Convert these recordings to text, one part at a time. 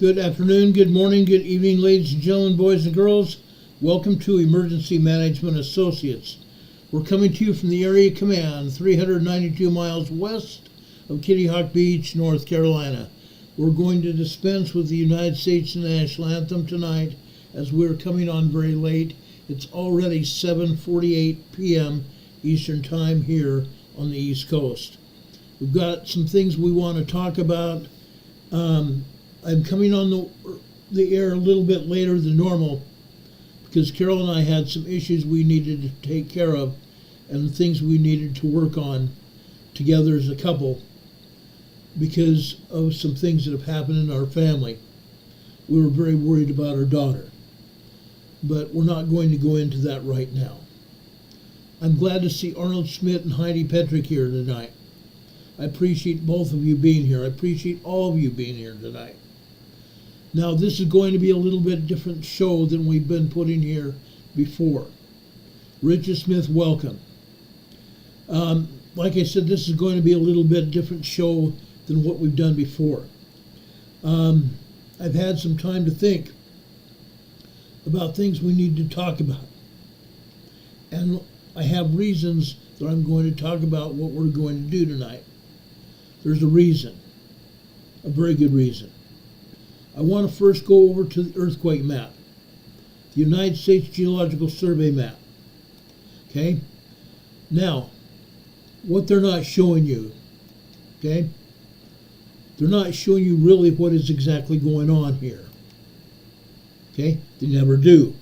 Good afternoon, good morning, good evening, ladies and gentlemen, boys and girls. Welcome to Emergency Management Associates. We're coming to you from the Area Command, 392 miles west of Kitty Hawk Beach, North Carolina. We're going to dispense with the United States National Anthem tonight as we're coming on very late. It's already 7:48 p.m. Eastern Time here on the East Coast. We've got some things we want to talk about. I'm coming on the air a little bit later than normal because Carol and I had some issues we needed to take care of and things we needed to work on together as a couple because of some things that have happened in our family. We were very worried about our daughter, but we're not going to go into that right now. I'm glad to see Arnold Schmidt and Heidi Petrick here tonight. I appreciate both of you being here. I appreciate all of you being here tonight. Now, this is going to be a little bit different show than we've been putting here before. Richard Smith, welcome. Like I said, this is going to be a little bit different show than what we've done before. I've had some time to think about things we need to talk about. And I have reasons that I'm going to talk about what we're going to do tonight. There's a reason, a very good reason. I want to first go over to the earthquake map, the United States Geological Survey map. Okay? Now, what they're not showing you, okay? They're not showing you really what is exactly going on here. Okay? They never do.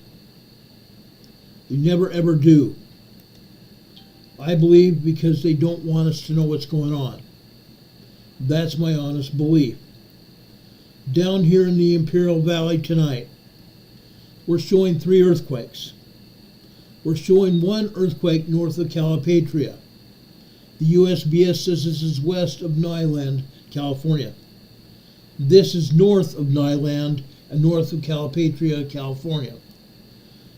They never ever do. I believe because they don't want us to know what's going on. That's my honest belief. Down here in the Imperial Valley tonight, we're showing 3 earthquakes. We're showing 1 earthquake north of Calipatria. The USGS says this is west of Nyland, California. This is north of Nyland and north of Calipatria, California.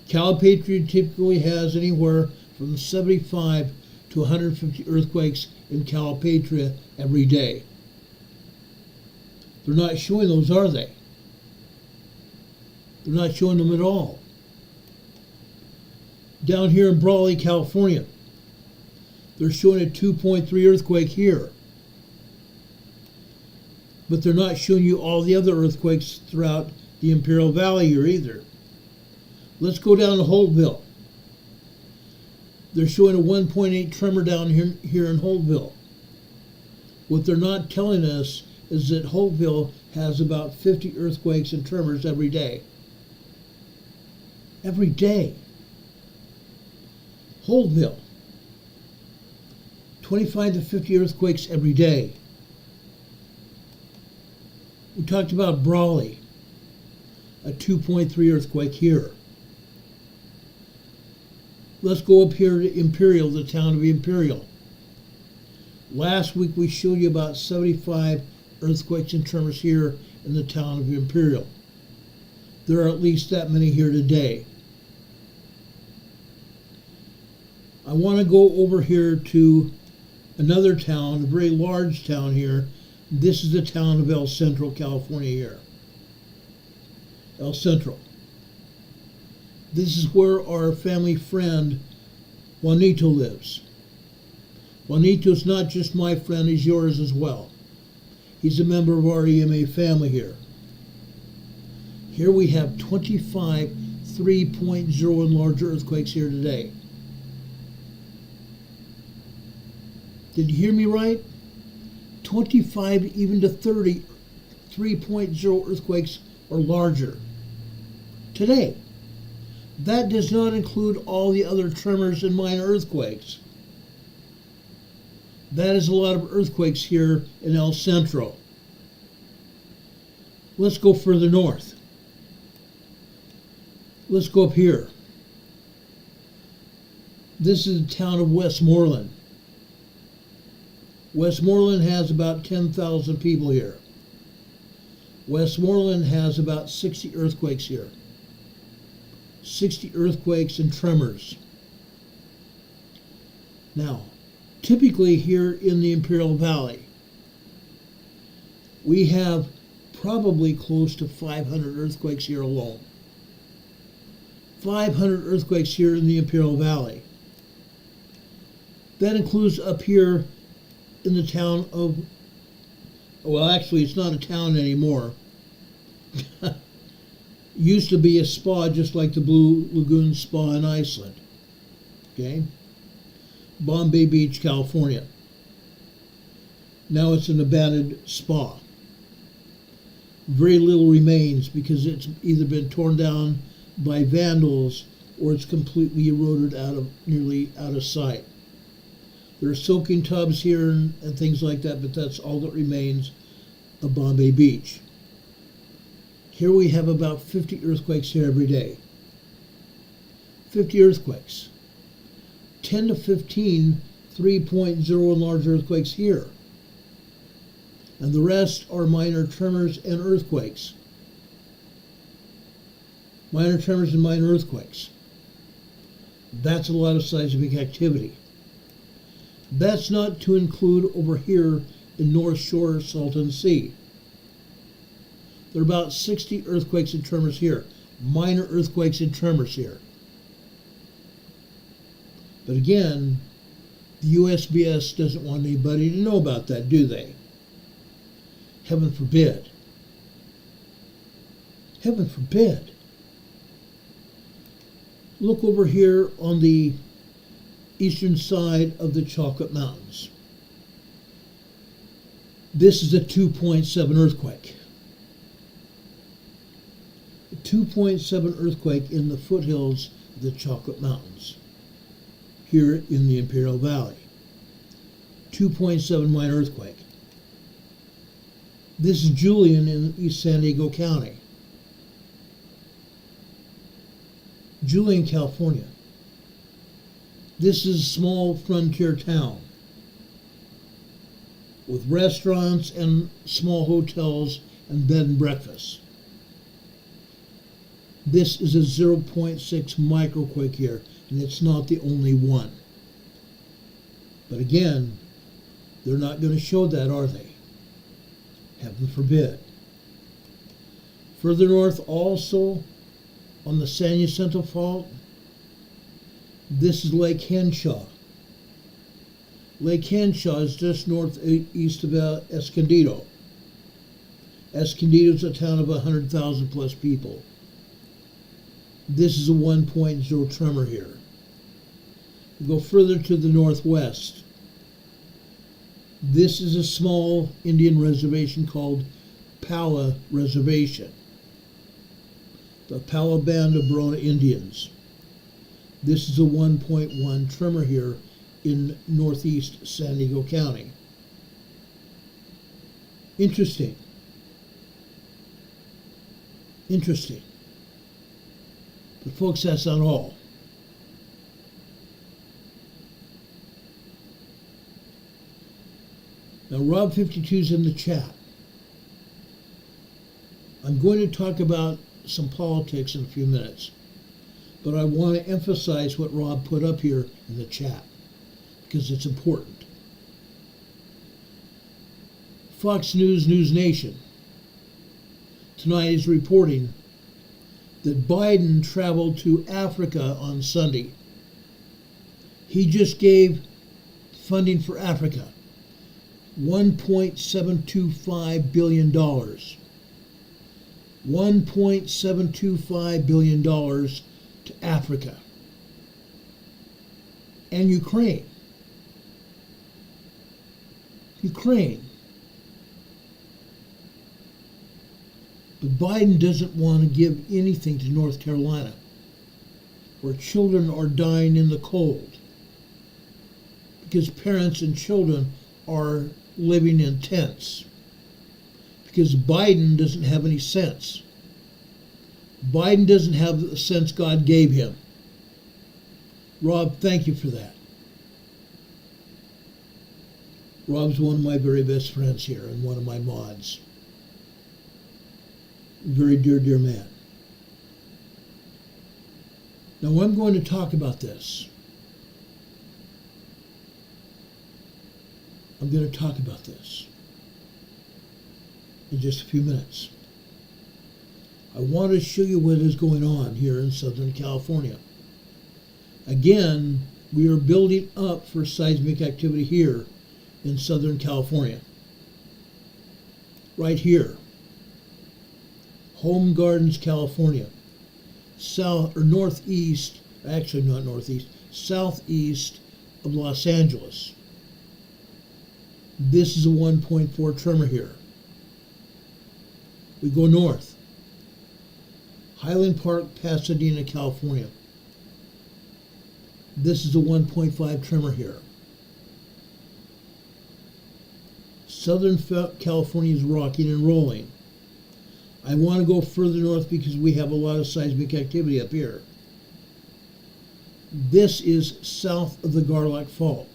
Calipatria typically has anywhere from 75 to 150 earthquakes in Calipatria every day. They're not showing those, are they? They're not showing them at all. Down here in Brawley, California, they're showing a 2.3 earthquake here. But they're not showing you all the other earthquakes throughout the Imperial Valley here either. Let's go down to Holtville. They're showing a 1.8 tremor down here in Holtville. What they're not telling us is that Holtville has about 50 earthquakes and tremors every day. Every day. Holtville. 25 to 50 earthquakes every day. We talked about Brawley, a 2.3 earthquake here. Let's go up here to Imperial, the town of Imperial. Last week we showed you about 75 earthquakes and tremors here in the town of Imperial. There are at least that many here today. I want to go over here to another town, a very large town here. This is the town of El Centro, California here. El Centro. This is where our family friend Juanito lives. Juanito's not just my friend, he's yours as well. He's a member of our EMA family here. Here we have 25 3.0 and larger earthquakes here today. Did you hear me right? 25 even to 30 3.0 earthquakes or larger today. That does not include all the other tremors and minor earthquakes. That is a lot of earthquakes here in El Centro. Let's go further north. Let's go up here. This is the town of Westmoreland. Westmoreland has about 10,000 people here. Westmoreland has about 60 earthquakes here. 60 earthquakes and tremors. Now, typically here in the Imperial Valley, we have probably close to 500 earthquakes here alone. 500 earthquakes here in the Imperial Valley. That includes up here in the town of, well, actually it's not a town anymore. Used to be a spa just like the Blue Lagoon Spa in Iceland. Okay? Bombay Beach, California. Now it's an abandoned spa. Very little remains because it's either been torn down by vandals or it's completely eroded nearly out of sight. There are soaking tubs here and things like that, but that's all that remains of Bombay Beach. Here we have about 50 earthquakes here every day. 50 earthquakes. 10 to 15 3.0 and large earthquakes here. And the rest are minor tremors and earthquakes. Minor tremors and minor earthquakes. That's a lot of seismic activity. That's not to include over here in North Shore Salton Sea. There are about 60 earthquakes and tremors here. Minor earthquakes and tremors here. But again, the USGS doesn't want anybody to know about that, do they? Heaven forbid. Heaven forbid. Look over here on the eastern side of the Chocolate Mountains. This is a 2.7 earthquake. A 2.7 earthquake in the foothills of the Chocolate Mountains here in the Imperial Valley. 2.7 minor earthquake. This is Julian in East San Diego County. Julian, California. This is a small frontier town with restaurants and small hotels and bed and breakfast. This is a 0.6 microquake here, and it's not the only one. But again, they're not going to show that, are they? Heaven forbid. Further north also, on the San Jacinto Fault, this is Lake Henshaw. Lake Henshaw is just northeast of Escondido. Escondido is a town of 100,000 plus people. This is a 1.0 tremor here. We go further to the northwest. This is a small Indian reservation called Pala Reservation. The Pala Band of Barona Indians. This is a 1.1 tremor here in northeast San Diego County. Interesting. Interesting. But folks, that's not all. Now, Rob52 is in the chat. I'm going to talk about some politics in a few minutes, but I want to emphasize what Rob put up here in the chat because it's important. Fox News, News Nation tonight is reporting that Biden traveled to Africa on Sunday. He just gave funding for Africa, $1.725 billion. $1.725 billion to Africa and Ukraine. Ukraine. But Biden doesn't want to give anything to North Carolina, where children are dying in the cold because parents and children are living in tents. Because Biden doesn't have any sense. Biden doesn't have the sense God gave him. Rob, thank you for that. Rob's one of my very best friends here and one of my mods. Very dear, dear man. Now I'm going to talk about this. I'm going to talk about this in just a few minutes. I want to show you what is going on here in Southern California. Again, we are building up for seismic activity here in Southern California. Right here, Home Gardens, California, south or northeast, actually not northeast, southeast of Los Angeles. This is a 1.4 tremor here. We go north, Highland Park, Pasadena, California. This is a 1.5 tremor here. Southern California is rocking and rolling. I want to go further north because we have a lot of seismic activity up here. This is south of the Garlock Fault,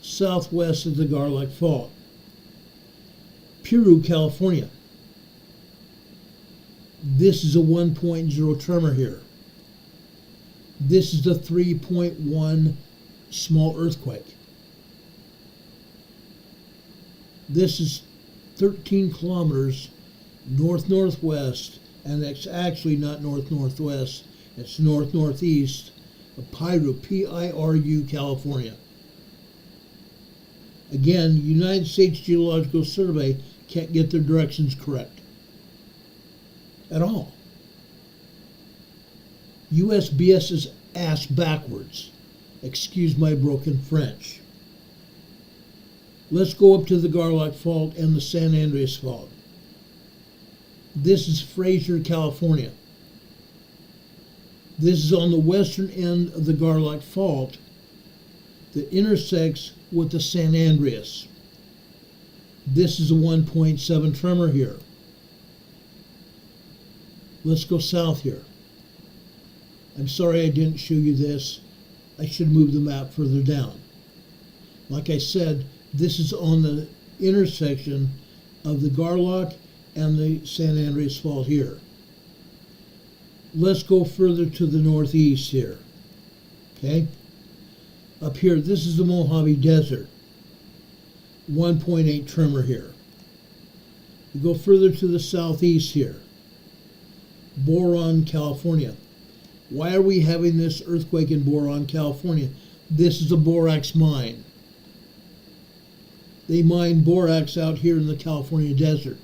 southwest of the Garlock Fault. Puerto, California. This is a 1.0 tremor here. This is the 3.1 small earthquake. This is 13 kilometers north-northwest, and it's actually not north-northwest, it's north-northeast of Piru, P-I-R-U, California. Again, United States Geological Survey can't get their directions correct at all. USBS is ass backwards. Excuse my broken French. Let's go up to the Garlock Fault and the San Andreas Fault. This is Fraser, California. This is on the western end of the Garlock Fault that intersects with the San Andreas. This is a 1.7 tremor here. Let's go south here. I'm sorry I didn't show you this. I should move the map further down. Like I said, this is on the intersection of the Garlock and the San Andreas Fault here. Let's go further to the northeast here. Okay? Up here, this is the Mojave Desert. 1.8 tremor here. We go further to the southeast here. Boron, California. Why are we having this earthquake in Boron, California? This is a borax mine. They mine borax out here in the California desert.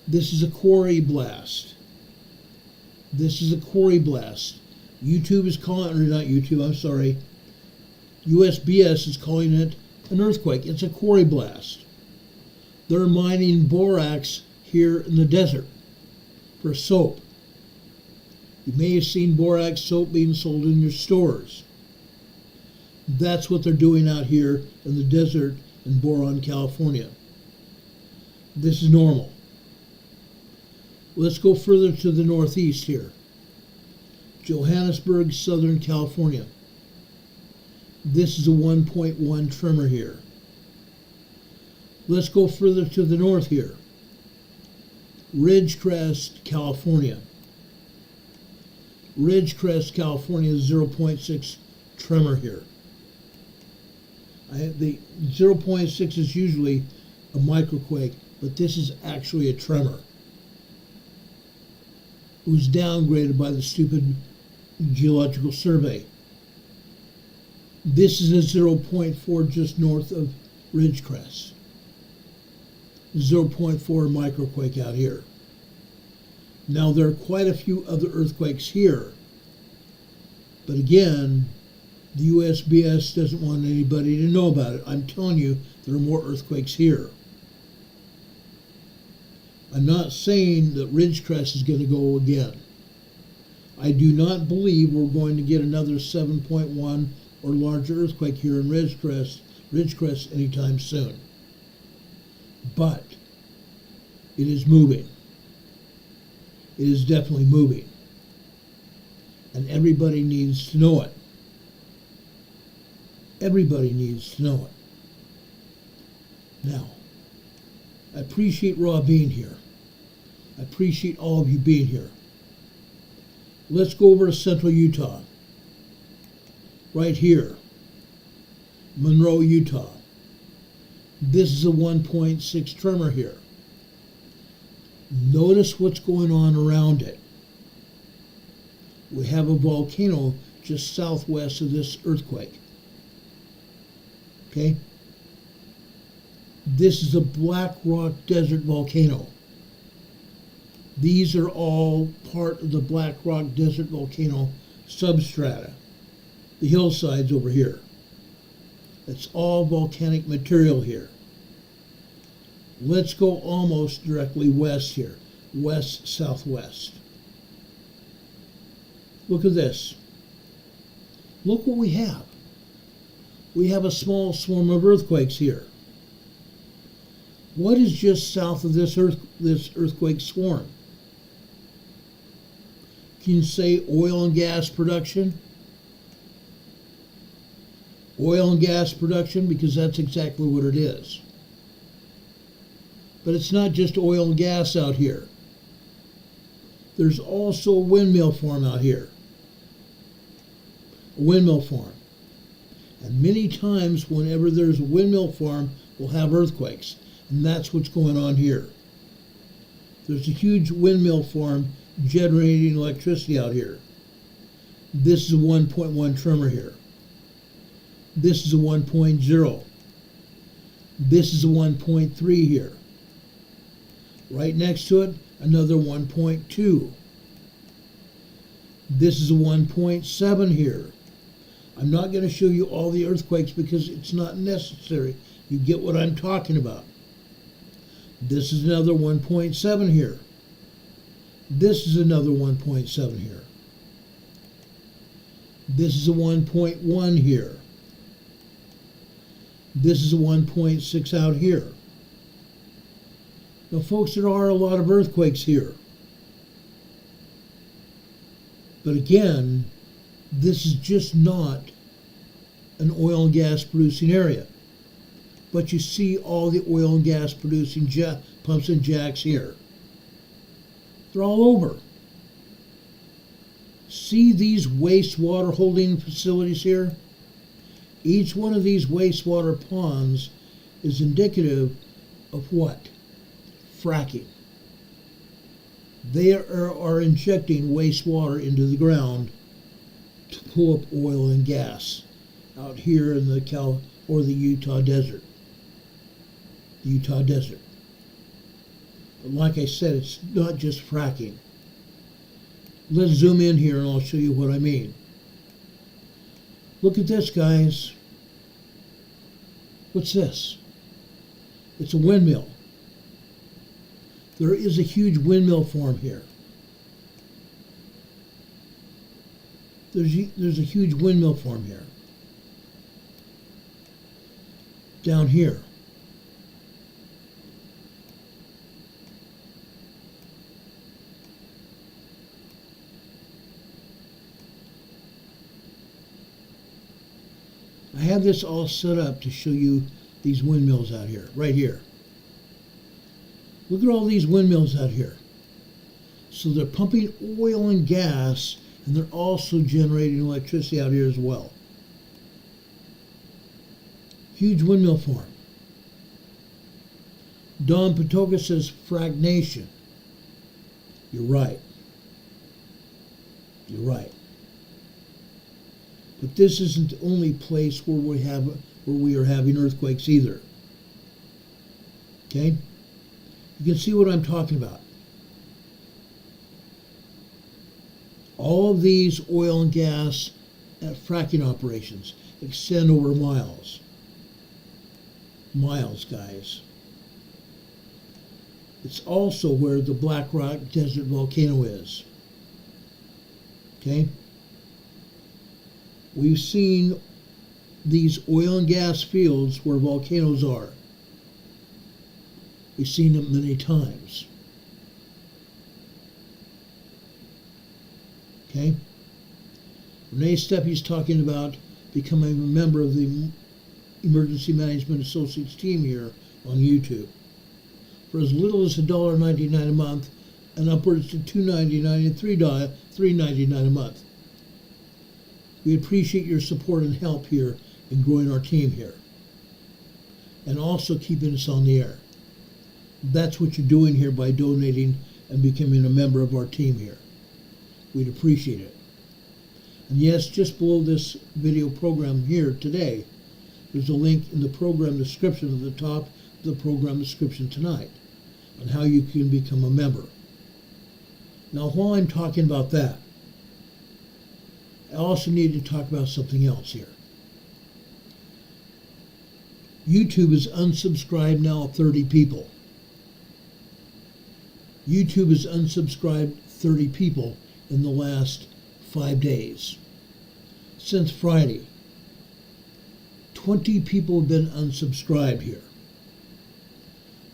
This is a quarry blast. This is a quarry blast. YouTube is calling, or not YouTube, I'm sorry. USBS is calling it an earthquake. It's a quarry blast. They're mining borax here in the desert for soap. You may have seen borax soap being sold in your stores. That's what they're doing out here in the desert in Boron, California. This is normal. Let's go further to the northeast here. Johannesburg, Southern California. This is a 1.1 tremor here. Let's go further to the north here. Ridgecrest, California. Ridgecrest, California is 0.6 tremor here. The 0.6 is usually a microquake, but this is actually a tremor. It was downgraded by the stupid Geological Survey. This is a 0.4 just north of Ridgecrest. 0.4 microquake out here. Now there are quite a few other earthquakes here, but again, the USBS doesn't want anybody to know about it. I'm telling you, there are more earthquakes here. I'm not saying that Ridgecrest is going to go again. I do not believe we're going to get another 7.1 or larger earthquake here in Ridgecrest anytime soon. But it is moving. It is definitely moving. And everybody needs to know it. Everybody needs to know it. Now, I appreciate Rob being here. I appreciate all of you being here. Let's go over to Central Utah. Right here. Monroe, Utah. This is a 1.6 tremor here. Notice what's going on around it. We have a volcano just southwest of this earthquake. Okay? This is a Black Rock Desert volcano. These are all part of the Black Rock Desert volcano substrata. The hillsides over here. It's all volcanic material here. Let's go almost directly west here. West-southwest. Look at this. Look what we have. We have a small swarm of earthquakes here. What is just south of this earthquake swarm? Can you say oil and gas production? Oil and gas production, because that's exactly what it is. But it's not just oil and gas out here. There's also a windmill farm out here. A windmill farm. And many times whenever there's a windmill farm, we'll have earthquakes. And that's what's going on here. There's a huge windmill farm generating electricity out here. This is a 1.1 tremor here. This is a 1.0. This is a 1.3 here. Right next to it, another 1.2. This is a 1.7 here. I'm not going to show you all the earthquakes because it's not necessary. You get what I'm talking about. This is another 1.7 here. This is another 1.7 here. This is a 1.1 here. This is a 1.6 out here. Now, folks, there are a lot of earthquakes here. But again, this is just not an oil and gas producing area. But you see all the oil and gas producing pumps and jacks here. They're all over. See these wastewater holding facilities here? Each one of these wastewater ponds is indicative of what? Fracking. They are injecting wastewater into the ground to pull up oil and gas out here in the Utah desert. The Utah desert. But like I said, it's not just fracking. Let's zoom in here and I'll show you what I mean. Look at this, guys. What's this? It's a windmill. There is a huge windmill farm here. There's a huge windmill farm here. Down here. I have this all set up to show you these windmills out here, right here. Look at all these windmills out here. So they're pumping oil and gas, and they're also generating electricity out here as well. Huge windmill farm. Don Patoka says fragnation. You're right. You're right. But this isn't the only place where we are having earthquakes either. Okay? You can see what I'm talking about. All of these oil and gas fracking operations extend over miles. Miles, guys. It's also where the Black Rock Desert volcano is. Okay? We've seen these oil and gas fields where volcanoes are. We've seen them many times. Okay? Renee Steppe's talking about becoming a member of the Emergency Management Associates team here on YouTube. For as little as $1.99 a month and upwards to $2.99 and $3.99 a month. We appreciate your support and help here in growing our team here. And also keeping us on the air. That's what you're doing here by donating and becoming a member of our team here. We'd appreciate it. And yes, just below this video program here today, there's a link in the program description at the top of the program description tonight on how you can become a member. Now, while I'm talking about that, I also need to talk about something else here. YouTube has unsubscribed now 30 people. YouTube has unsubscribed 30 people in the last 5 days. Since Friday, 20 people have been unsubscribed here.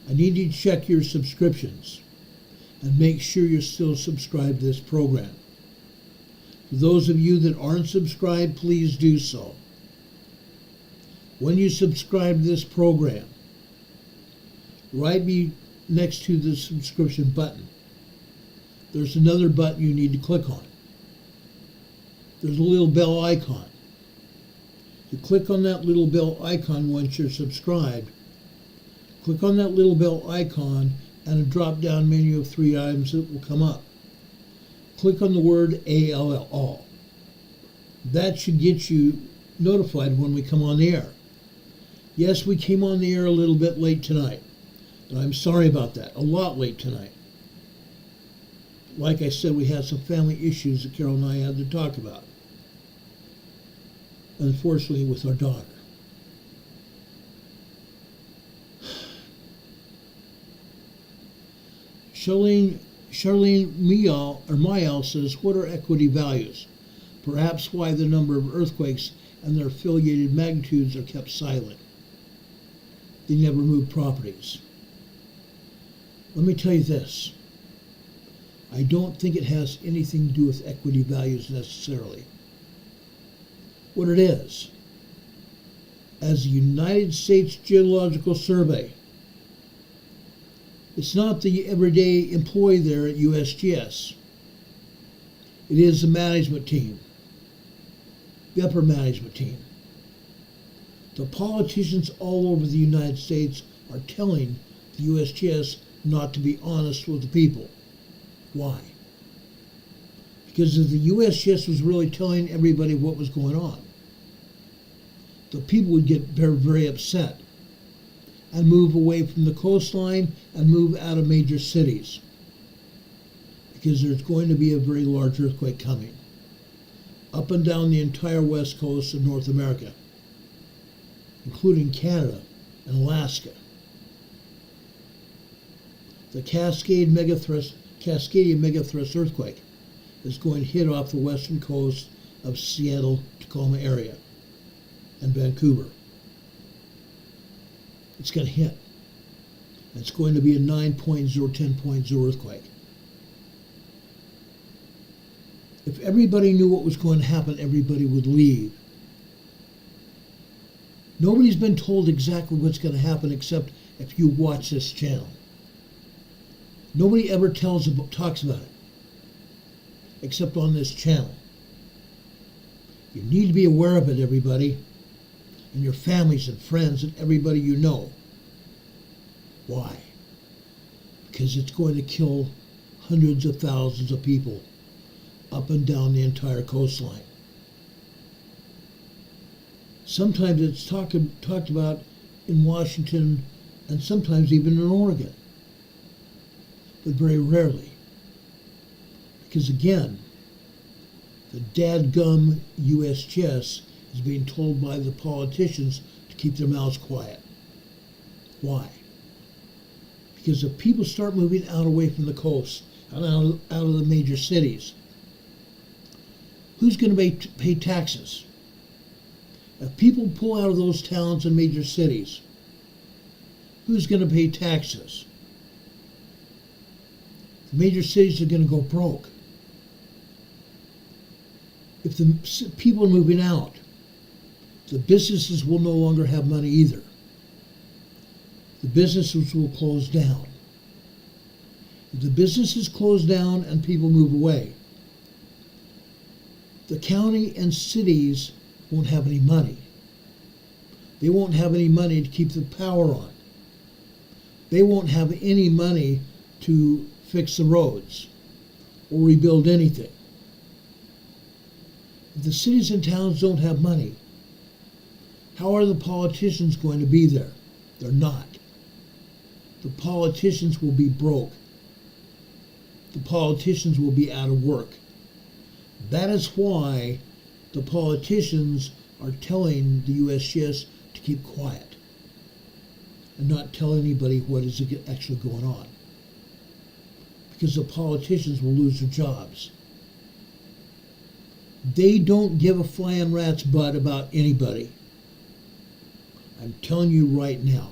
I need you to check your subscriptions and make sure you're still subscribed to this program. For those of you that aren't subscribed, please do so. When you subscribe to this program, right next to the subscription button, there's another button you need to click on. There's a little bell icon. You click on that little bell icon once you're subscribed. Click on that little bell icon and a drop-down menu of 3 items that will come up. Click on the word ALL. That should get you notified when we come on the air. Yes, we came on the air a little bit late tonight, and I'm sorry about that. A lot late tonight. Like I said, we had some family issues that Carol and I had to talk about. Unfortunately, with our daughter. Charlene Mayal says, what are equity values? Perhaps why the number of earthquakes and their affiliated magnitudes are kept silent. They never move properties. Let me tell you this. I don't think it has anything to do with equity values necessarily. What it is, as the United States Geological Survey, it's not the everyday employee there at USGS. It is the management team, the upper management team. The politicians all over the United States are telling the USGS not to be honest with the people. Why? Because if the USGS was really telling everybody what was going on, the people would get very, very upset and move away from the coastline and move out of major cities, because there's going to be a very large earthquake coming up and down the entire west coast of North America, including Canada and Alaska. The Cascadia megathrust earthquake is going to hit off the western coast of Seattle, Tacoma area, and Vancouver. It's going to hit. It's going to be a 9.0, 10.0 earthquake. If everybody knew what was going to happen, everybody would leave. Nobody's been told exactly what's going to happen except if you watch this channel. Nobody ever talks about it, except on this channel. You need to be aware of it, everybody, and your families and friends and everybody you know. Why? Because it's going to kill hundreds of thousands of people up and down the entire coastline. Sometimes it's talked about in Washington and sometimes even in Oregon, but very rarely. Because again, the dadgum USGS is being told by the politicians to keep their mouths quiet. Why? Because if people start moving out away from the coast and out of the major cities, who's going to pay taxes? If people pull out of those towns and major cities, who's going to pay taxes? The major cities are going to go broke. If the people are moving out, the businesses will no longer have money either. The businesses will close down. If the businesses close down and people move away, the county and cities won't have any money. They won't have any money to keep the power on. they won't have any money to fix the roads or rebuild anything. If the cities and towns don't have money, how are the politicians going to be there? They're not. The politicians will be broke. The politicians will be out of work. That is why the politicians are telling the USGS to keep quiet and not tell anybody what is actually going on. Because the politicians will lose their jobs. They don't give a flying rat's butt about anybody. I'm telling you right now.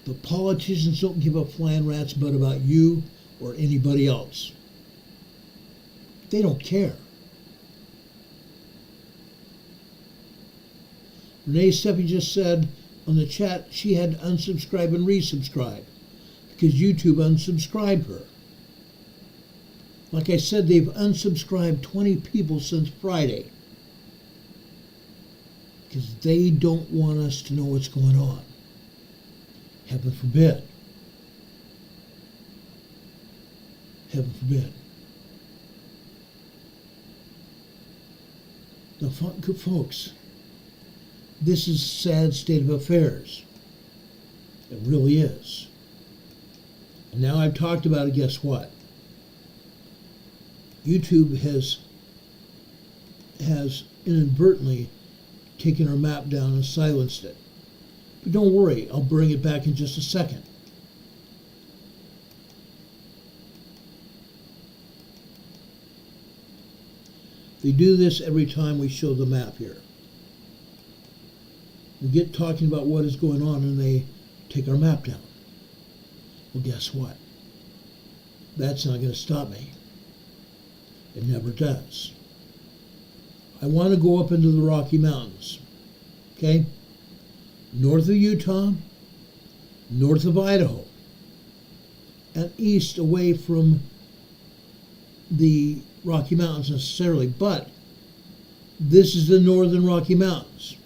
The politicians don't give a flying rat's butt about you or anybody else. They don't care. Renee Steffi just said on the chat she had to unsubscribe and resubscribe because YouTube unsubscribed her. Like I said, they've unsubscribed 20 people since Friday because they don't want us to know what's going on. Heaven forbid. Heaven forbid. Now, folks, this is a sad state of affairs. It really is. And now I've talked about it, guess what? YouTube has inadvertently taken our map down and silenced it. But don't worry, I'll bring it back in just a second. They do this every time we show the map here. We get talking about what is going on and they take our map down. Well, guess what? That's not going to stop me. It never does. I want to go up into the Rocky Mountains. Okay? North of Utah, north of Idaho, and east away from the Rocky Mountains necessarily, but this is the northern Rocky Mountains,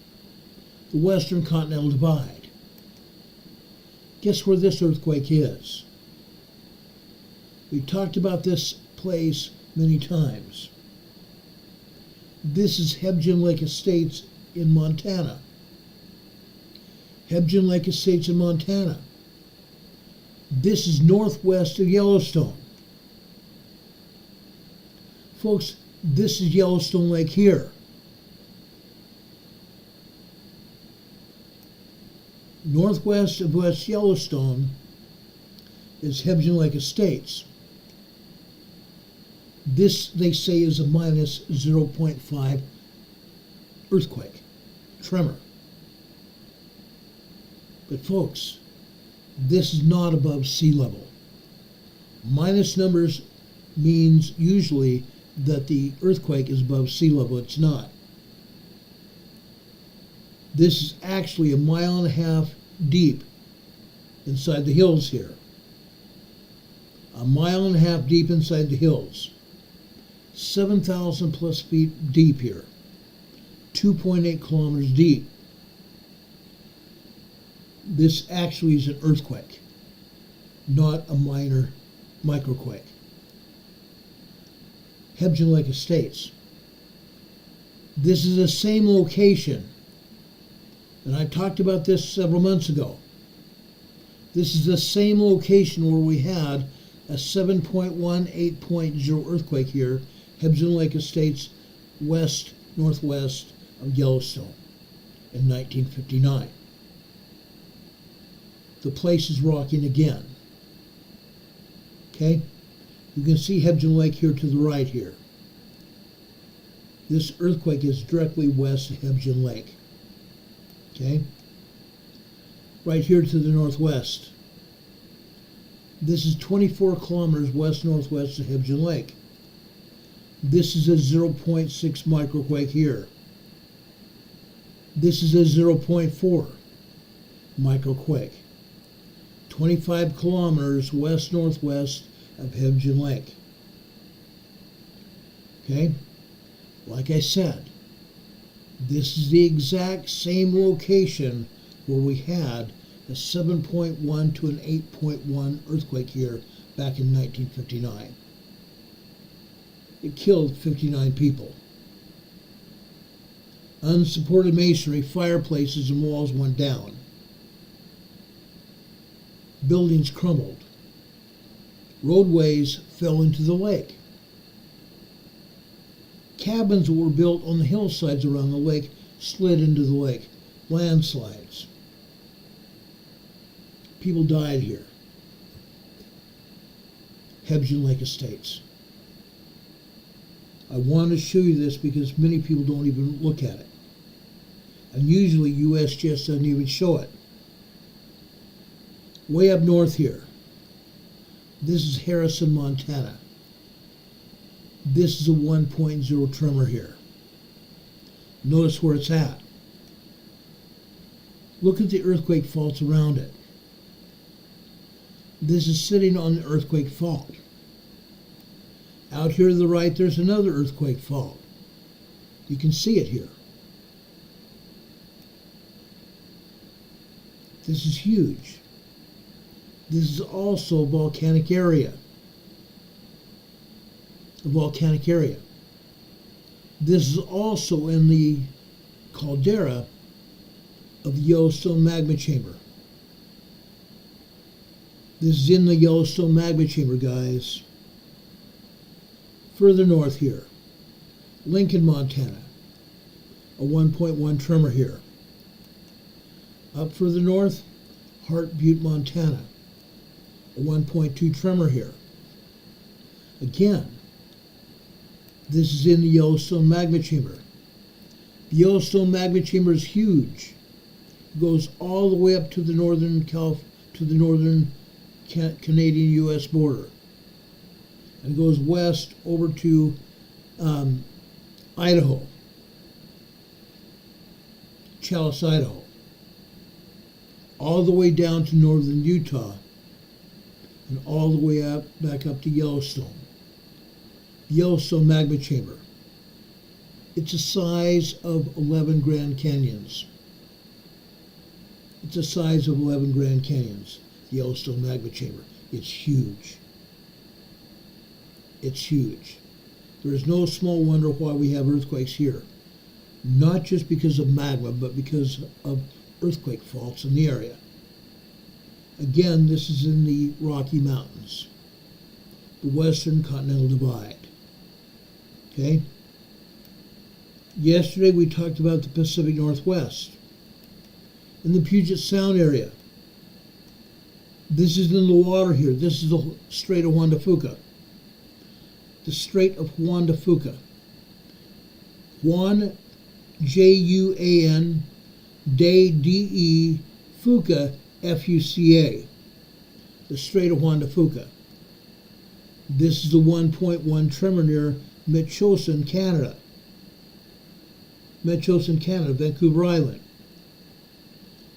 the Western Continental Divide. Guess where this earthquake is? We've talked about this place many times. This is Hebgen Lake Estates in Montana. Hebgen Lake Estates in Montana. This is northwest of Yellowstone. Folks, this is Yellowstone Lake here. Northwest of West Yellowstone is Hebgen Lake Estates. This, they say, is a minus 0.5 earthquake, tremor. But folks, this is not above sea level. Minus numbers means usually that the earthquake is above sea level. It's not. This is actually 1.5 miles deep inside the hills here. 1.5 miles deep inside the hills. 7,000 plus feet deep here. 2.8 kilometers deep. This actually is an earthquake, not a minor microquake. Hebgen Lake Estates. This is the same location, and I talked about this several months ago. This is the same location where we had a 7.1, 8.0 earthquake here, Hebgen Lake Estates, northwest of Yellowstone in 1959. The place is rocking again. Okay? You can see Hebgen Lake here to the right here. This earthquake is directly west of Hebgen Lake. Okay? Right here to the northwest. This is 24 kilometers west-northwest of Hebgen Lake. This is a 0.6 microquake here. This is a 0.4 microquake. 25 kilometers west-northwest of Hebgen Lake. Okay? Like I said, this is the exact same location where we had a 7.1 to an 8.1 earthquake here back in 1959. It killed 59 people. Unsupported masonry, fireplaces, and walls went down. Buildings crumbled. Roadways fell into the lake. Cabins that were built on the hillsides around the lake slid into the lake. Landslides. People died here. Hebgen Lake Estates. I want to show you this because many people don't even look at it. And usually USGS doesn't even show it. Way up north here. This is Harrison, Montana. This is a 1.0 tremor here. Notice where it's at. Look at the earthquake faults around it. This is sitting on the earthquake fault. Out here to the right, there's another earthquake fault. You can see it here. This is huge. This is also a volcanic area. A volcanic area. This is also in the caldera of the Yellowstone magma chamber. This is in the Yellowstone magma chamber, guys. Further north here, Lincoln, Montana, a 1.1 tremor here. Up further north, Hart Butte, Montana, a 1.2 tremor here. Again, this is in the Yellowstone magma chamber. The Yellowstone magma chamber is huge. It goes all the way up to the northern Canadian-U.S. border, and goes west over to Idaho, Challis, Idaho, all the way down to northern Utah, and all the way up back up to Yellowstone. The Yellowstone magma chamber. It's the size of 11 Grand Canyons. It's the size of 11 Grand Canyons. The Yellowstone magma chamber. It's huge. It's huge. There is no small wonder why we have earthquakes here. Not just because of magma, but because of earthquake faults in the area. Again, this is in the Rocky Mountains, the Western Continental Divide. Okay? Yesterday we talked about the Pacific Northwest, in the Puget Sound area. This is in the water here. This is the Strait of Juan de Fuca. The Strait of Juan de Fuca. Juan, J-U-A-N, de, D-E, Fuca, F-U-C-A. The Strait of Juan de Fuca. This is the 1.1 tremor near Metchosin, Canada. Metchosin, Canada, Vancouver Island.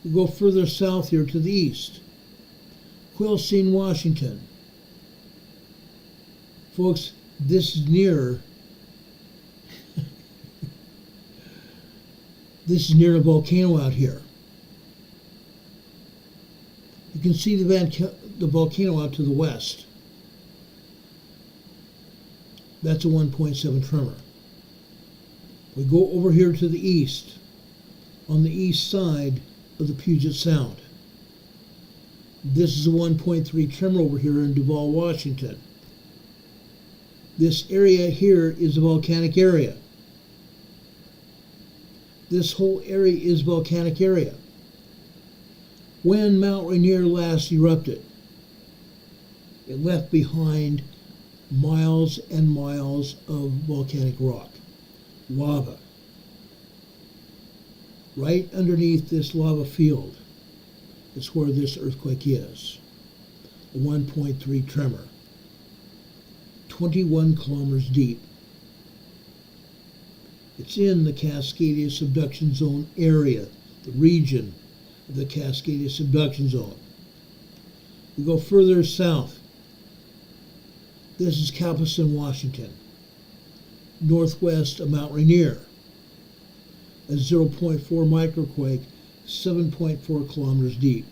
We go further south here to the east. Quilcene, Washington. Folks, this is near this is near a volcano out here. You can see the volcano out to the west. That's a 1.7 tremor. We go over here to the east, on the east side of the Puget Sound. This is a 1.3 tremor over here in Duvall, Washington. This area here is a volcanic area. This whole area is volcanic area. When Mount Rainier last erupted, it left behind miles and miles of volcanic rock, lava. Right underneath this lava field is where this earthquake is, a 1.3 tremor, 21 kilometers deep. It's in the Cascadia subduction zone area, the region of the Cascadia subduction zone. We go further south. This is Capucin, Washington, northwest of Mount Rainier. A 0.4 microquake, 7.4 kilometers deep.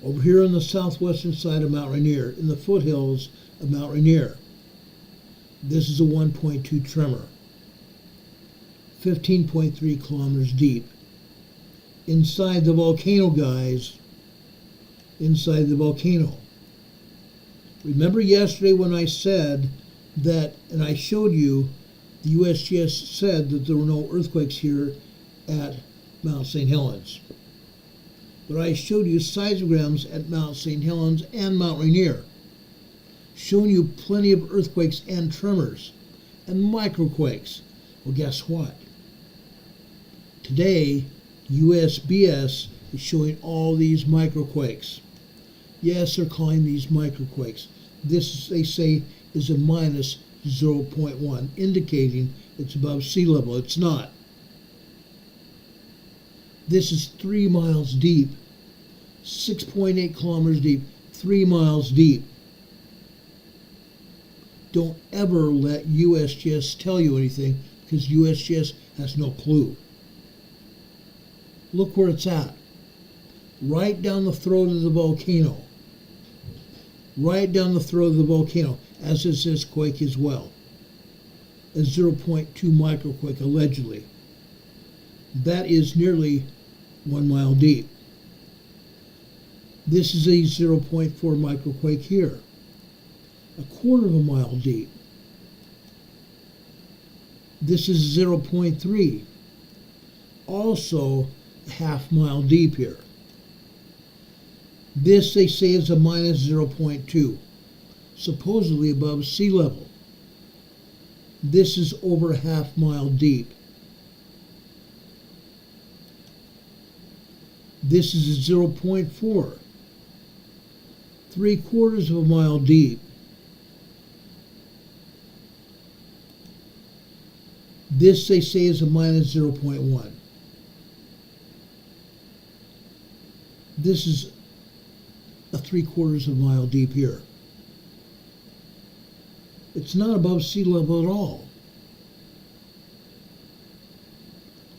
Over here on the southwestern side of Mount Rainier, in the foothills of Mount Rainier, this is a 1.2 tremor, 15.3 kilometers deep. Inside the volcano, guys, inside the volcano. Remember yesterday when I said that, and I showed you, the USGS said that there were no earthquakes here at Mount St. Helens. But I showed you seismograms at Mount St. Helens and Mount Rainier, showing you plenty of earthquakes and tremors and microquakes. Well, guess what? Today, USBS is showing all these microquakes. Yes, they're calling these microquakes. This, they say, is a minus 0.1, indicating it's above sea level. It's not. This is 3 miles deep, 6.8 kilometers deep, 3 miles deep. Don't ever let USGS tell you anything, because USGS has no clue. Look where it's at. Right down the throat of the volcano. Right down the throat of the volcano, as is this quake as well. A 0.2 microquake, allegedly. That is nearly 1 mile deep. This is a 0.4 microquake here, a quarter of a mile deep. This is 0.3, also a half mile deep here. This, they say, is a minus 0.2, supposedly above sea level. This is over a half mile deep. This is a 0.4, 3/4 of a mile deep. This, they say, is a minus 0.1. This is a 3/4 of a mile deep here. It's not above sea level at all.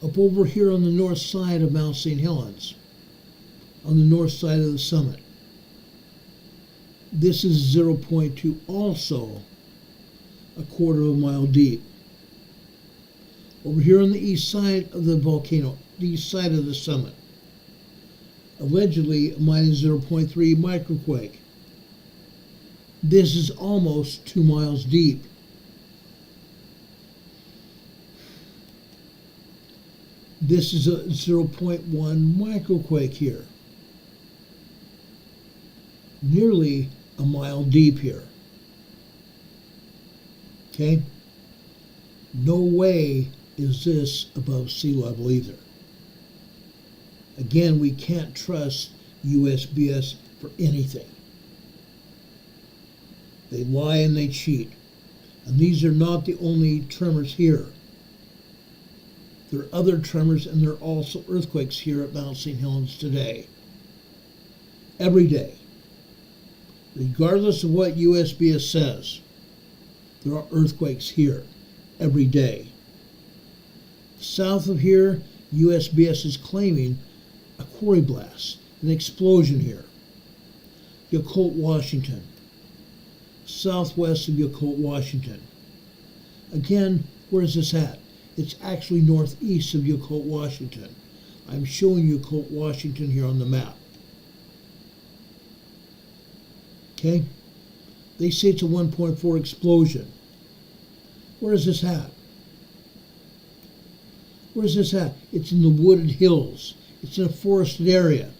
Up over here on the north side of Mount St. Helens, on the north side of the summit, this is 0.2, also a quarter of a mile deep. Over here on the east side of the volcano, the east side of the summit, allegedly a minus 0.3 microquake. This is almost 2 miles deep. This is a 0.1 microquake here. Nearly a mile deep here. Okay? No way is this above sea level either. Again, we can't trust USBS for anything. They lie and they cheat. And these are not the only tremors here. There are other tremors, and there are also earthquakes here at Mount St. Helens today. Every day. Regardless of what USBS says, there are earthquakes here every day. South of here, USBS is claiming a quarry blast, an explosion here. Yacolt, Washington. Southwest of Yacolt, Washington. Again, where is this at? It's actually northeast of Yacolt, Washington. I'm showing Yacolt, Washington here on the map. Okay? They say it's a 1.4 explosion. Where is this at? Where is this at? It's in the wooded hills. It's in a forested area.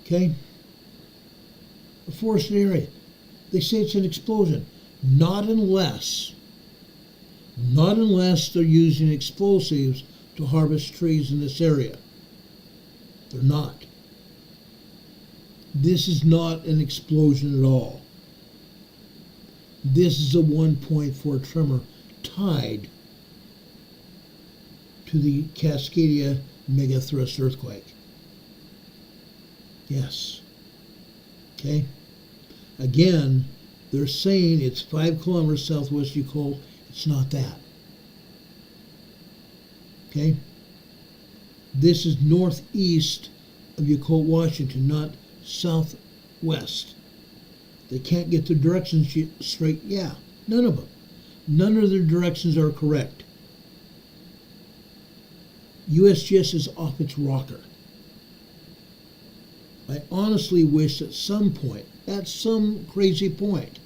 Okay? A forested area. They say it's an explosion. Not unless they're using explosives to harvest trees in this area. They're not. This is not an explosion at all. This is a 1.4 tremor tied to the Cascadia megathrust earthquake. Yes. Okay? Again, they're saying it's 5 kilometers southwest of Yacolt. It's not that. Okay? This is northeast of Yacolt, Washington, not southwest. They can't get their directions straight. Yeah, none of them. None of their directions are correct. USGS is off its rocker. I honestly wish at some point, at some crazy point,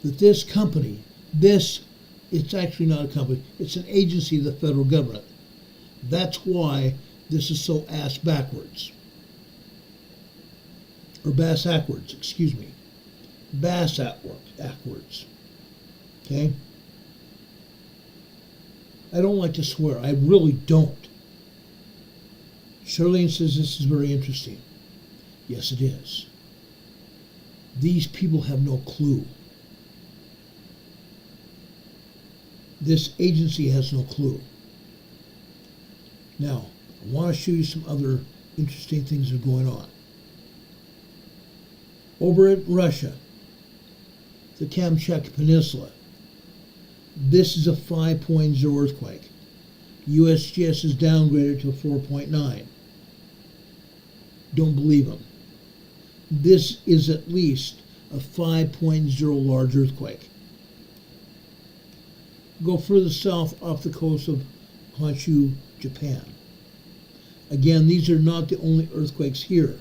that this company, it's actually not a company, it's an agency of the federal government. That's why this is so ass backwards. Or bass backwards, excuse me. Bass backwards. Okay? I don't like to swear. I really don't. Charlene says this is very interesting. Yes, it is. These people have no clue. This agency has no clue. Now, I want to show you some other interesting things that are going on. Over at Russia, the Kamchatka Peninsula, this is a 5.0 earthquake. USGS is downgraded to a 4.9. Don't believe them. This is at least a 5.0 large earthquake. Go further south off the coast of Honshu, Japan. Again, these are not the only earthquakes here.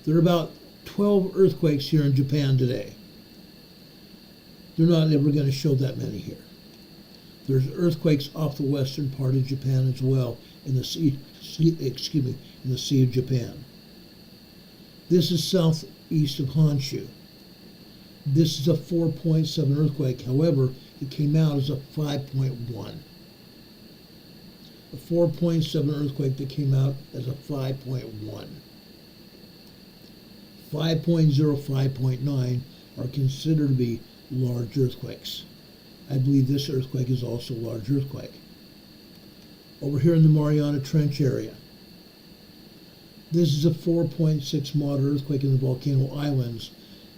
There are about 12 earthquakes here in Japan today. They're not ever going to show that many here. There's earthquakes off the western part of Japan as well, in the sea of Japan. This is southeast of Honshu. This is a 4.7 earthquake. However, it came out as a 5.1. A 4.7 earthquake that came out as a 5.1. 5.0, 5.9 are considered to be large earthquakes. I believe this earthquake is also a large earthquake. Over here in the Mariana Trench area, this is a 4.6 moderate earthquake in the Volcano Islands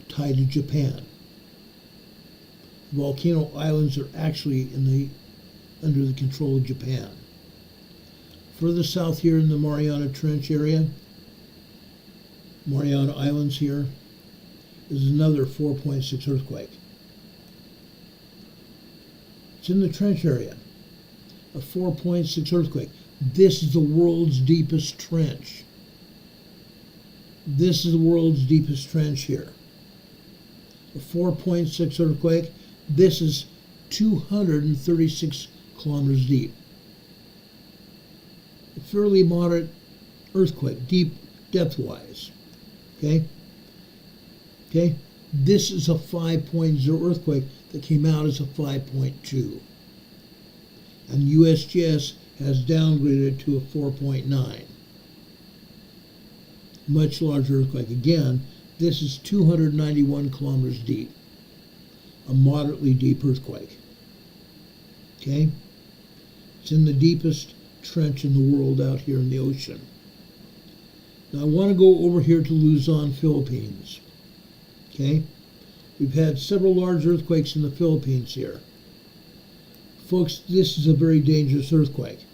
tied to Japan. The Volcano Islands are actually under the control of Japan. Further south here in the Mariana Trench area, Mariana Islands here, is another 4.6 earthquake. It's in the trench area, a 4.6 earthquake. This is the world's deepest trench. This is the world's deepest trench here. A 4.6 earthquake. This is 236 kilometers deep. A fairly moderate earthquake, deep depth-wise. Okay? Okay? This is a 5.0 earthquake that came out as a 5.2. And USGS has downgraded to a 4.9. Much larger earthquake. Again, this is 291 kilometers deep. A moderately deep earthquake. Okay? It's in the deepest trench in the world out here in the ocean. Now I want to go over here to Luzon, Philippines. Okay? We've had several large earthquakes in the Philippines here. Folks, this is a very dangerous earthquake.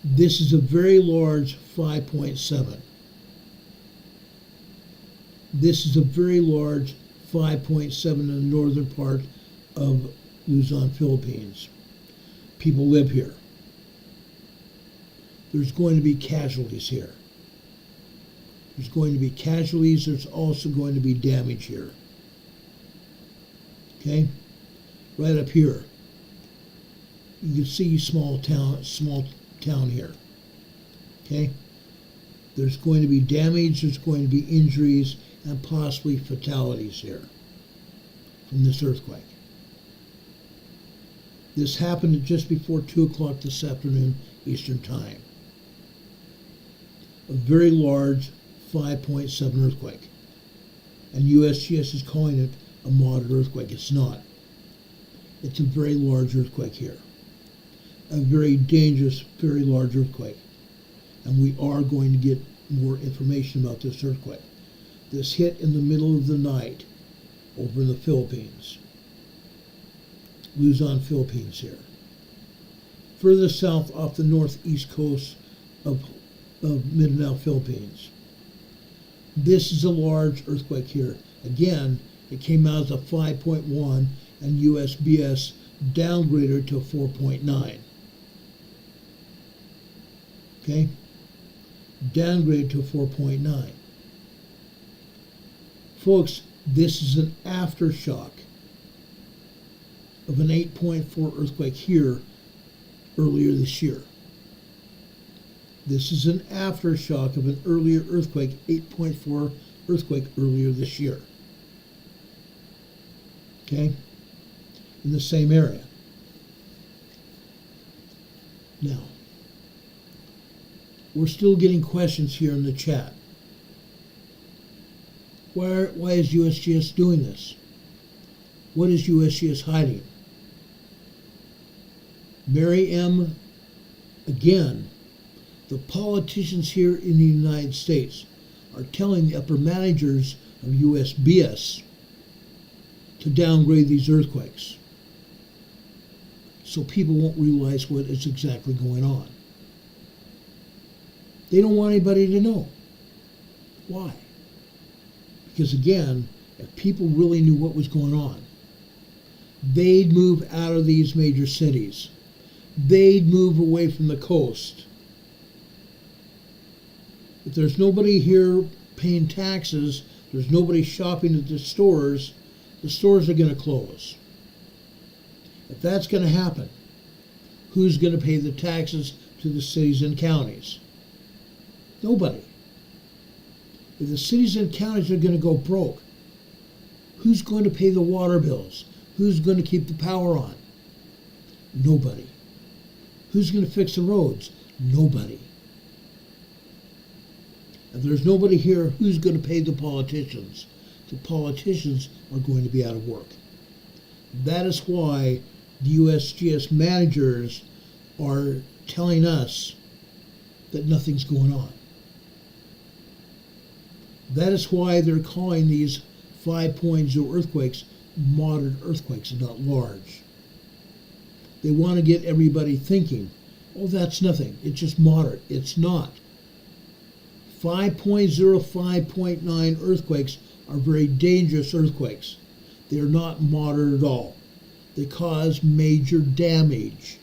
This is a very large 5.7. This is a very large 5.7 in the northern part of Luzon, Philippines. People live here. There's going to be casualties here. There's going to be casualties. There's also going to be damage here. Okay? Right up here. You can see small town here. Okay? There's going to be damage, there's going to be injuries, and possibly fatalities here from this earthquake. This happened at just before 2 o'clock this afternoon, Eastern Time. A very large 5.7 earthquake. And USGS is calling it a moderate earthquake. It's not. It's a very large earthquake here. A very dangerous, very large earthquake. And we are going to get more information about this earthquake. This hit in the middle of the night over in the Philippines. Luzon, Philippines here. further south off the northeast coast of Mindanao, Philippines. This is a large earthquake here. Again, it came out as a 5.1 and USBS downgraded to 4.9. Okay? Downgraded to 4.9. Folks, this is an aftershock of an 8.4 earthquake here earlier this year. This is an aftershock of an earlier earthquake, 8.4 earthquake earlier this year. Okay? In the same area. Now, we're still getting questions here in the chat. Why is USGS doing this? What is USGS hiding? Mary M., again, the politicians here in the United States are telling the upper managers of USBS to downgrade these earthquakes so people won't realize what is exactly going on. They don't want anybody to know. Why? Because again, if people really knew what was going on, they'd move out of these major cities. They'd move away from the coast. If there's nobody here paying taxes, there's nobody shopping at the stores are going to close. If that's going to happen, who's going to pay the taxes to the cities and counties? Nobody. If the cities and counties are going to go broke, who's going to pay the water bills? Who's going to keep the power on? Nobody. Who's going to fix the roads? Nobody. If there's nobody here, who's going to pay the politicians? The politicians are going to be out of work. That is why the USGS managers are telling us that nothing's going on. That is why they're calling these 5.0 earthquakes moderate earthquakes and not large. They want to get everybody thinking, oh, that's nothing. It's just moderate. It's not. 5.0, 5.9 earthquakes are very dangerous earthquakes. They are not moderate at all. They cause major damage.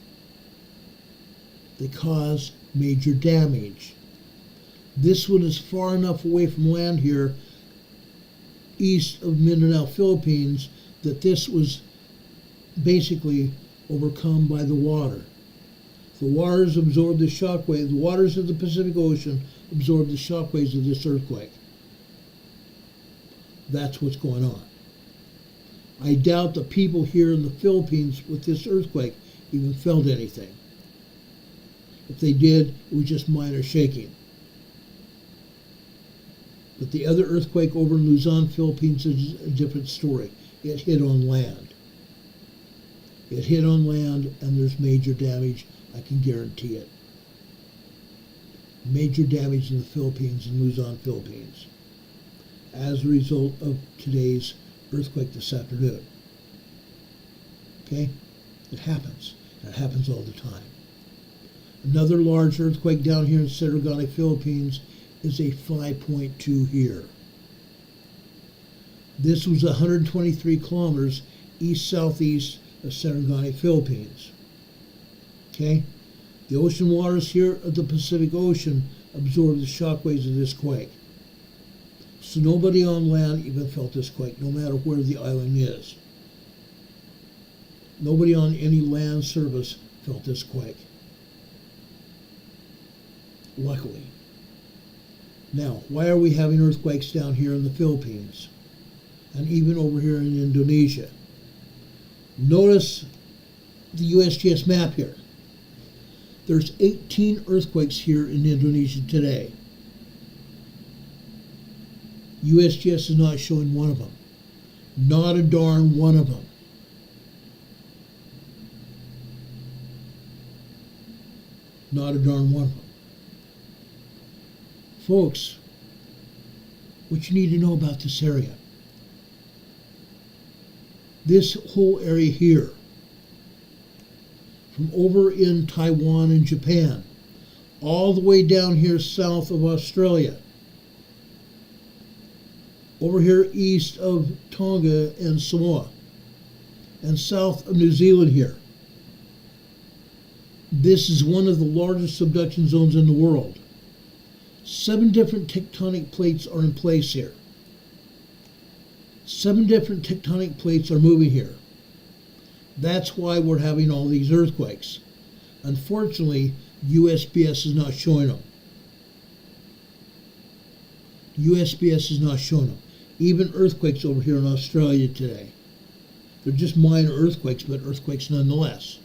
They cause major damage. This one is far enough away from land here, east of Mindanao, Philippines, that this was basically overcome by the water. The waters absorbed the shockwave. The waters of the Pacific Ocean absorbed the shockwaves of this earthquake. That's what's going on. I doubt the people here in the Philippines with this earthquake even felt anything. If they did, it was just minor shaking. But the other earthquake over in Luzon, Philippines is a different story. It hit on land. It hit on land, and there's major damage. I can guarantee it. Major damage in the Philippines, in Luzon, Philippines, as a result of today's earthquake this afternoon. Okay? It happens. It happens all the time. Another large earthquake down here in Sarangani, Philippines is a 5.2 here. This was 123 kilometers east-southeast of Sarangani, Philippines. Okay? The ocean waters here of the Pacific Ocean absorbed the shockwaves of this quake. So nobody on land even felt this quake, no matter where the island is. Nobody on any land service felt this quake. Luckily. Now, why are we having earthquakes down here in the Philippines? And even over here in Indonesia? Notice the USGS map here. There's 18 earthquakes here in Indonesia today. USGS is not showing one of them. Not a darn one of them. Not a darn one of them. Folks, what you need to know about this area. This whole area here, from over in Taiwan and Japan, all the way down here south of Australia, over here east of Tonga and Samoa, and south of New Zealand here. This is one of the largest subduction zones in the world. 7 different tectonic plates are in place here. 7 different tectonic plates are moving here. That's why we're having all these earthquakes. Unfortunately, USGS is not showing them. USGS is not showing them. Even earthquakes over here in Australia today. They're just minor earthquakes, but earthquakes nonetheless.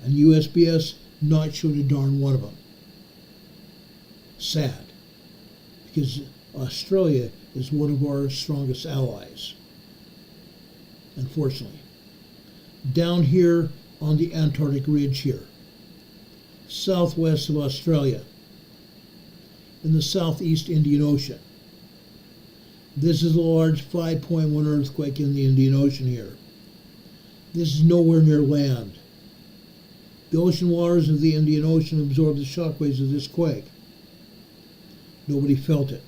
And USGS not showing a darn one of them. Sad. Because Australia is one of our strongest allies. Unfortunately. Down here on the Antarctic Ridge here, southwest of Australia, in the southeast Indian Ocean. This is a large 5.1 earthquake in the Indian Ocean here. This is nowhere near land. The ocean waters of the Indian Ocean absorbed the shockwaves of this quake. Nobody felt it.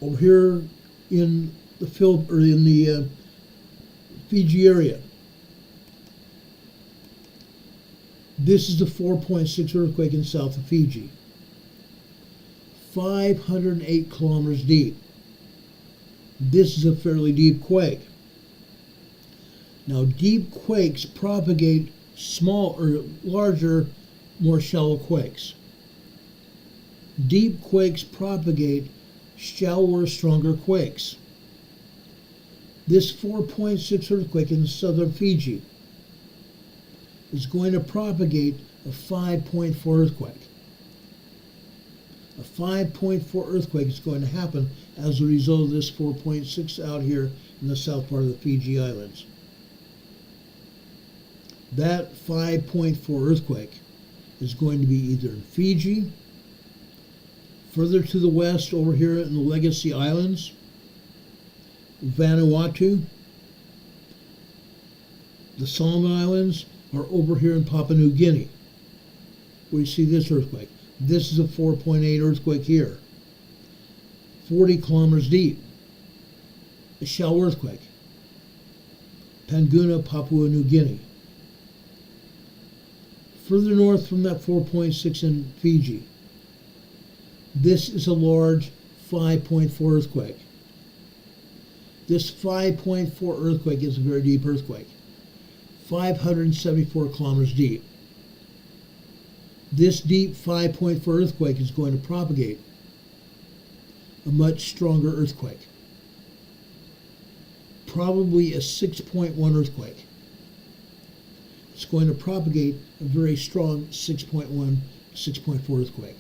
Over here in the Fiji area, this is the 4.6 earthquake in south of Fiji. 508 kilometers deep. This is a fairly deep quake. Now, deep quakes propagate small or larger, more shallow quakes. Deep quakes propagate shallower, stronger quakes. This 4.6 earthquake in southern Fiji is going to propagate a 5.4 earthquake. A 5.4 earthquake is going to happen as a result of this 4.6 out here in the south part of the Fiji Islands. That 5.4 earthquake is going to be either in Fiji, further to the west over here in the Legacy Islands, Vanuatu, the Solomon Islands, or over here in Papua New Guinea, where you see this earthquake. This is a 4.8 earthquake here, 40 kilometers deep, a shallow earthquake, Panguna, Papua New Guinea. Further north from that 4.6 in Fiji, this is a large 5.4 earthquake. This 5.4 earthquake is a very deep earthquake, 574 kilometers deep. This deep 5.4 earthquake is going to propagate a much stronger earthquake, probably a 6.1 earthquake. It's going to propagate a very strong 6.1, 6.4 earthquake.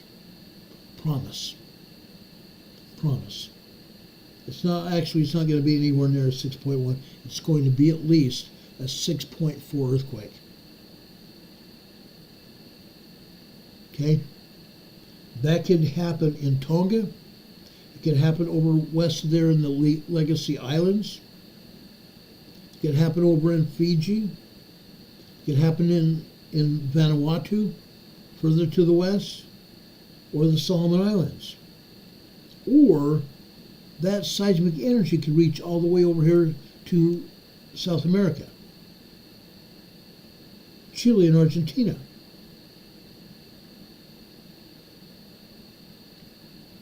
Promise. Promise. It's not going to be anywhere near a 6.1. It's going to be at least a 6.4 earthquake. Okay? That could happen in Tonga. It could happen over west there in the Legacy Islands. It could happen over in Fiji. It could happen in Vanuatu, further to the west, or the Solomon Islands. Or that seismic energy could reach all the way over here to South America, Chile and Argentina.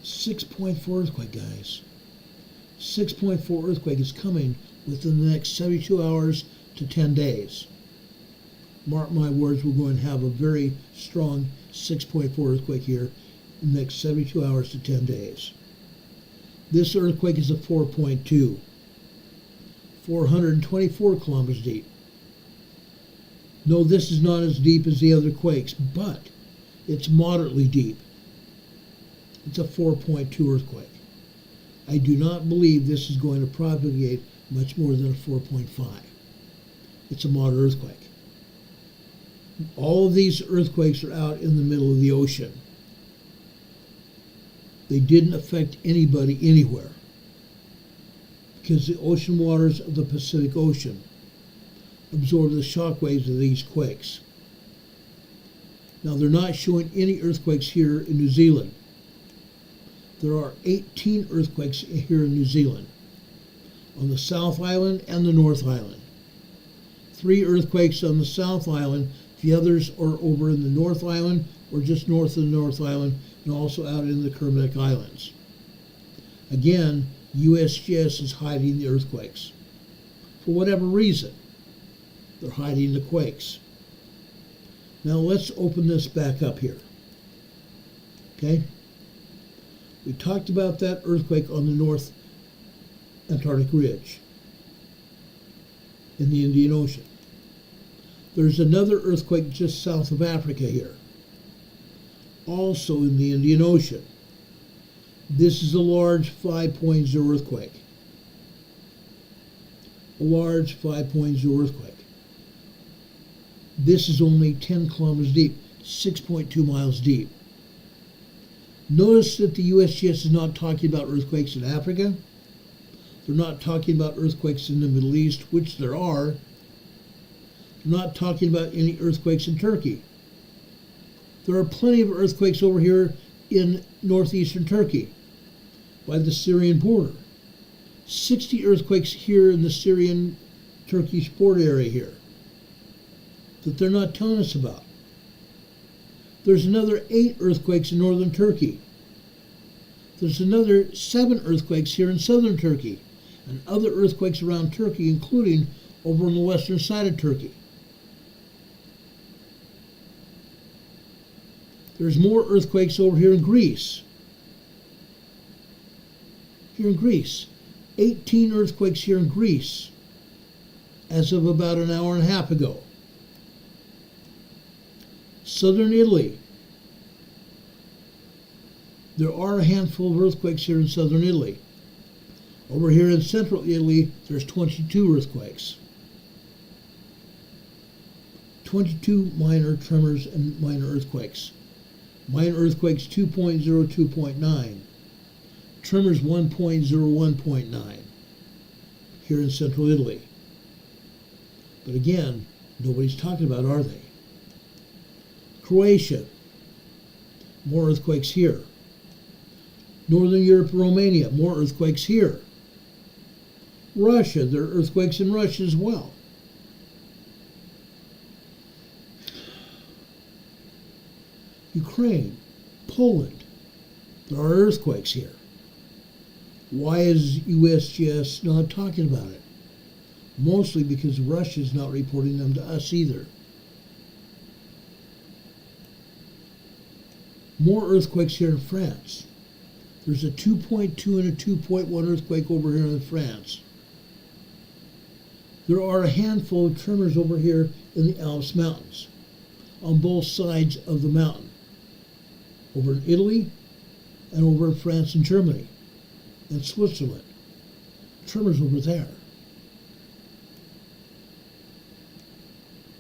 6.4 earthquake, guys. 6.4 earthquake is coming within the next 72 hours to 10 days. Mark my words, we're going to have a very strong 6.4 earthquake here in the next 72 hours to 10 days. This earthquake is a 4.2, 424 kilometers deep. No, this is not as deep as the other quakes, but it's moderately deep. It's a 4.2 earthquake. I do not believe this is going to propagate much more than a 4.5. It's a moderate earthquake. All of these earthquakes are out in the middle of the ocean. They didn't affect anybody anywhere because the ocean waters of the Pacific Ocean absorb the shock waves of these quakes. Now, they're not showing any earthquakes here in New Zealand. There are 18 earthquakes here in New Zealand, on the South Island and the North Island. 3 earthquakes on the South Island. The others are over in the North Island or just north of the North Island and also out in the Kermadec Islands. Again, USGS is hiding the earthquakes. For whatever reason, they're hiding the quakes. Now let's open this back up here. Okay? We talked about that earthquake on the North Antarctic Ridge in the Indian Ocean. There's another earthquake just south of Africa here, also in the Indian Ocean. This is a large 5.0 earthquake. A large 5.0 earthquake. This is only 10 kilometers deep, 6.2 miles deep. Notice that the USGS is not talking about earthquakes in Africa. They're not talking about earthquakes in the Middle East, which there are. They're not talking about any earthquakes in Turkey. There are plenty of earthquakes over here in northeastern Turkey by the Syrian border. 60 earthquakes here in the Syrian-Turkish border area here that they're not telling us about. There's another 8 earthquakes in northern Turkey. There's another 7 earthquakes here in southern Turkey, and other earthquakes around Turkey, including over on the western side of Turkey. There's more earthquakes over here in Greece. Here in Greece. 18 earthquakes here in Greece as of about an hour and a half ago. Southern Italy. There are a handful of earthquakes here in southern Italy. Over here in central Italy, there's 22 earthquakes. 22 minor tremors and minor earthquakes. Minor earthquakes 2.0, 2.9. Tremors 1.0, 1.9 here in central Italy. But again, nobody's talking about, are they? Croatia, more earthquakes here. Northern Europe, Romania, more earthquakes here. Russia, there are earthquakes in Russia as well. Ukraine, Poland, there are earthquakes here. Why is USGS not talking about it? Mostly because Russia's not reporting them to us either. More earthquakes here in France. There's a 2.2 and a 2.1 earthquake over here in France. There are a handful of tremors over here in the Alps Mountains, on both sides of the mountain. Over in Italy, and over in France and Germany, and Switzerland. Tremors over there.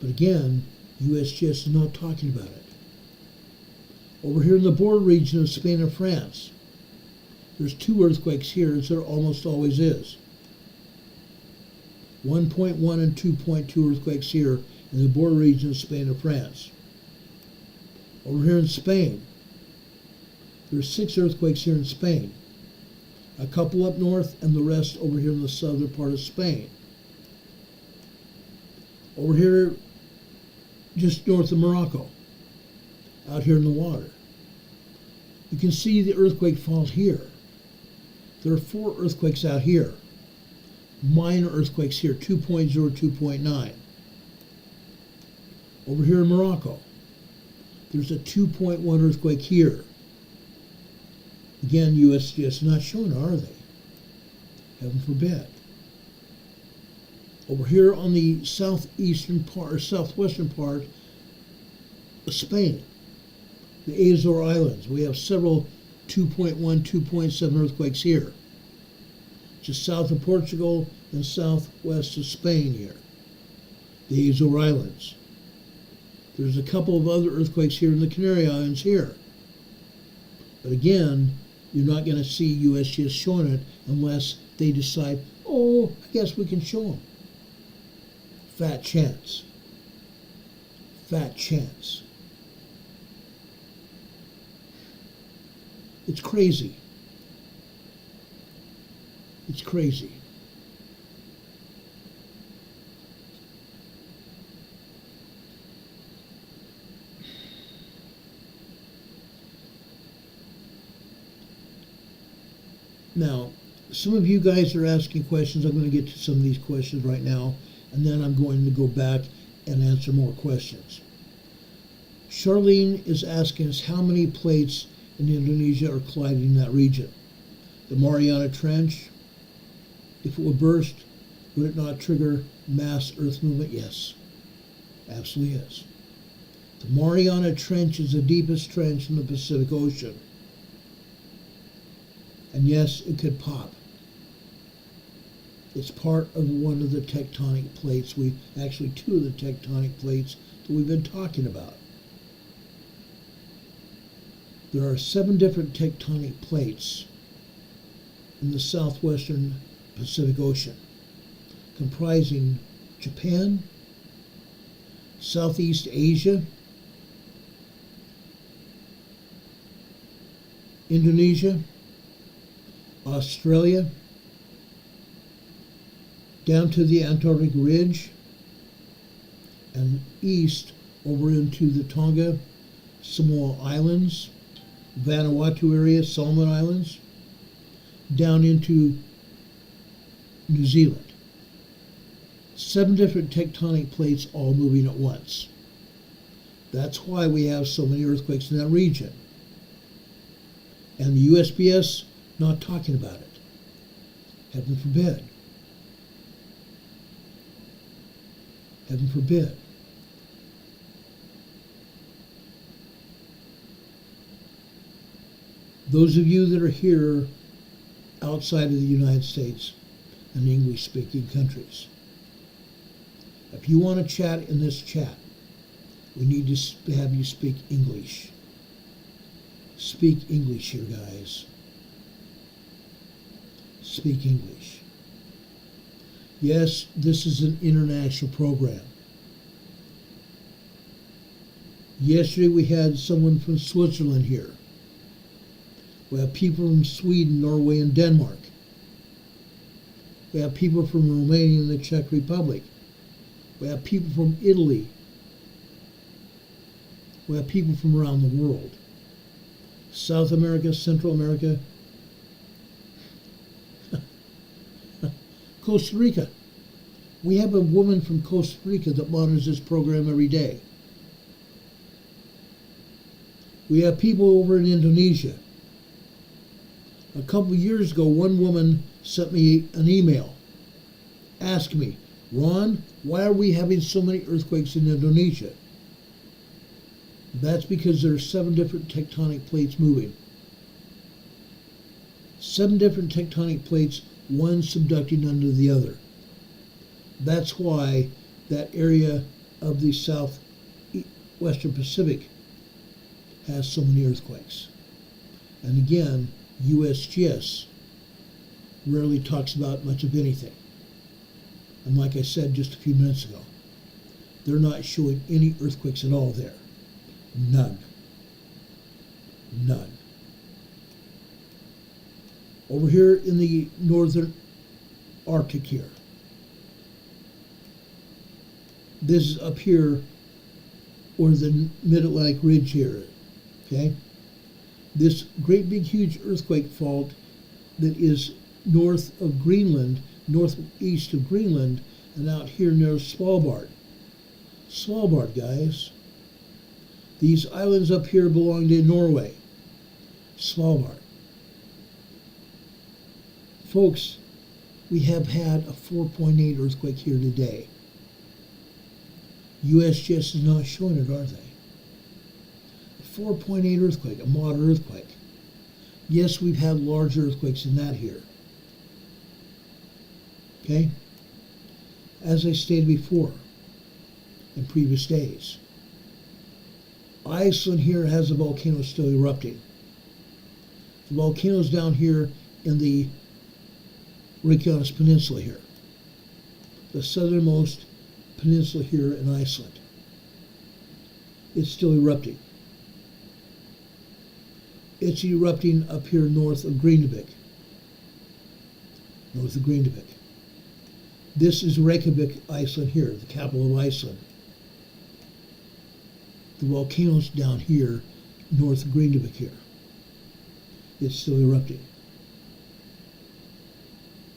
But again, USGS is not talking about it. Over here in the border region of Spain and France, there's 2 earthquakes here, as there almost always is. 1.1 and 2.2 earthquakes here in the border region of Spain and France. Over here in Spain, there's 6 earthquakes here in Spain. A couple up north and the rest over here in the southern part of Spain. Over here, just north of Morocco, out here in the water. You can see the earthquake fault here. There are 4 earthquakes out here. Minor earthquakes here, 2.0, 2.9. Over here in Morocco, there's a 2.1 earthquake here. Again, USGS not showing, are they? Heaven forbid. Over here on the southeastern part, or southwestern part of Spain, the Azore Islands, we have several 2.1, 2.7 earthquakes here. Just south of Portugal and southwest of Spain here, the Azore Islands. There's a couple of other earthquakes here in the Canary Islands here. But again, you're not going to see USGS showing it unless they decide, oh, I guess we can show them. Fat chance. Fat chance. It's crazy. It's crazy. Now, some of you guys are asking questions. I'm going to get to some of these questions right now, and then I'm going to go back and answer more questions. Charlene is asking us how many plates in Indonesia are colliding in that region. The Mariana Trench, if it would burst, would it not trigger mass earth movement? Yes, absolutely yes. The Mariana Trench is the deepest trench in the Pacific Ocean. And yes, it could pop. It's part of one of the tectonic plates. Actually, two of the tectonic plates that we've been talking about. There are 7 different tectonic plates in the southwestern Pacific Ocean, comprising Japan, Southeast Asia, Indonesia, Australia, down to the Antarctic Ridge, and east over into the Tonga, Samoa Islands, Vanuatu area, Solomon Islands, down into New Zealand. 7 different tectonic plates all moving at once. That's why we have so many earthquakes in that region. And the USPS not talking about it. Heaven forbid. Heaven forbid. Those of you that are here outside of the United States and English-speaking countries, if you want to chat in this chat, we need to have you speak English. Speak English here, guys. Speak English. Yes, this is an international program. Yesterday we had someone from Switzerland here. We have people from Sweden, Norway, and Denmark. We have people from Romania and the Czech Republic. We have people from Italy. We have people from around the world. South America, Central America, Costa Rica. We have a woman from Costa Rica that monitors this program every day. We have people over in Indonesia. A couple of years ago, one woman sent me an email asking me, Ron, why are we having so many earthquakes in Indonesia? That's because there are 7 different tectonic plates moving. 7 different tectonic plates, one subducting under the other. That's why that area of the southwestern Pacific has so many earthquakes. And again, USGS rarely talks about much of anything. And like I said just a few minutes ago, they're not showing any earthquakes at all there. None. None. Over here in the northern Arctic here. This is up here, or the Mid-Atlantic Ridge here, okay? This great big huge earthquake fault that is north of Greenland, northeast of Greenland, and out here near Svalbard. Svalbard, guys. These islands up here belong to Norway. Svalbard. Folks, we have had a 4.8 earthquake here today. USGS is not showing it, are they? A 4.8 earthquake, a moderate earthquake. Yes, we've had large earthquakes than that here. Okay? As I stated before, in previous days, Iceland here has a volcano still erupting. The volcano's down here in the Rico Peninsula here, the southernmost peninsula here in Iceland. It's still erupting. It's erupting up here north of Grindavik. This is Reykjavik, Iceland here, the capital of Iceland. The volcano's down here, north of Grindavik here. It's still erupting.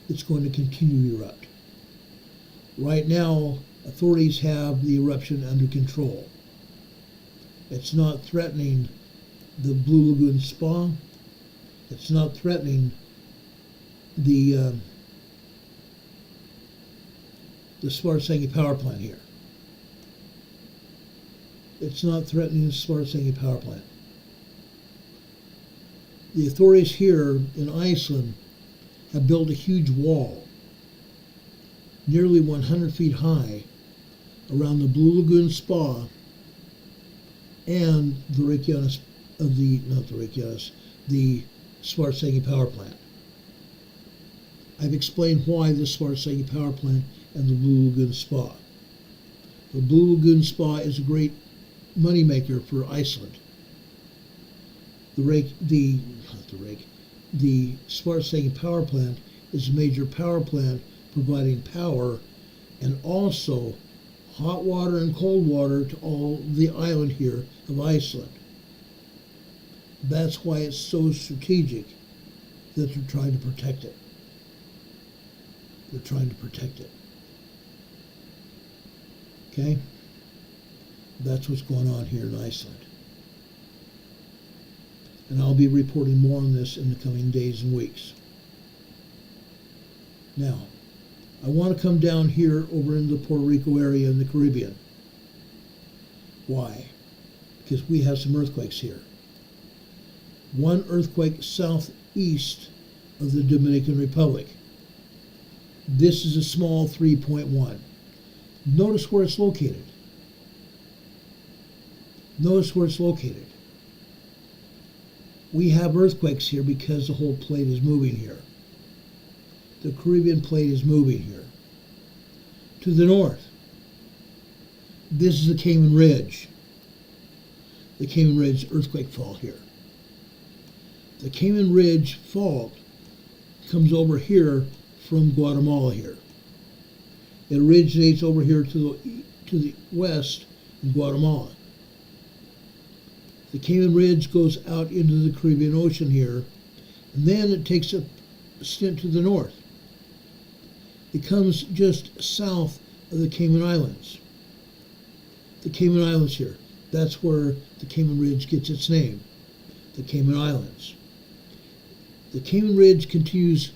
It's going to continue to erupt. Right now, authorities have the eruption under control. It's not threatening the Blue Lagoon Spa. It's not threatening the Svartsengi power plant here. It's not threatening the Svartsengi power plant. The authorities here in Iceland have built a huge wall, nearly 100 feet high, around the Blue Lagoon Spa and the the Svartsengi power plant. I've explained why the Svartsengi power plant and the Blue Lagoon Spa. The Blue Lagoon Spa is a great moneymaker for Iceland. The Svartsengi power plant is a major power plant providing power and also hot water and cold water to all the island here of Iceland. That's why it's so strategic that they're trying to protect it. They're trying to protect it. Okay? That's what's going on here in Iceland. And I'll be reporting more on this in the coming days and weeks. Now, I want to come down here over into the Puerto Rico area in the Caribbean. Why? Because we have some earthquakes here. One earthquake southeast of the Dominican Republic. This is a small 3.1. Notice where it's located. Notice where it's located. We have earthquakes here because the whole plate is moving here. The Caribbean plate is moving here. To the north, this is the Cayman Ridge. The Cayman Ridge earthquake fault here. The Cayman Ridge fault comes over here from Guatemala here. It originates over here to the west in Guatemala. The Cayman Ridge goes out into the Caribbean Ocean here, and then it takes a stint to the north. It comes just south of the Cayman Islands. The Cayman Islands here. That's where the Cayman Ridge gets its name, the Cayman Islands. The Cayman Ridge continues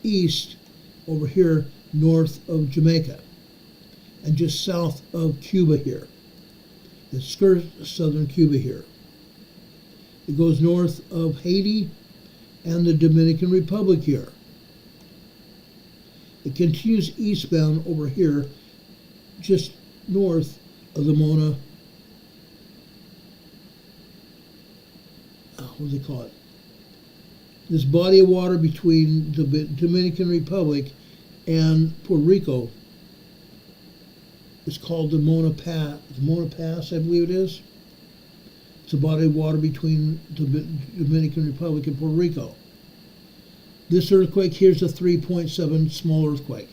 east over here north of Jamaica and just south of Cuba here. It skirts southern Cuba here. It goes north of Haiti and the Dominican Republic here. It continues eastbound over here just north of the Mona, what do they call it? This body of water between the Dominican Republic and Puerto Rico is called the Mona Pass, I believe it is. It's a body of water between the Dominican Republic and Puerto Rico. This earthquake here is a 3.7 small earthquake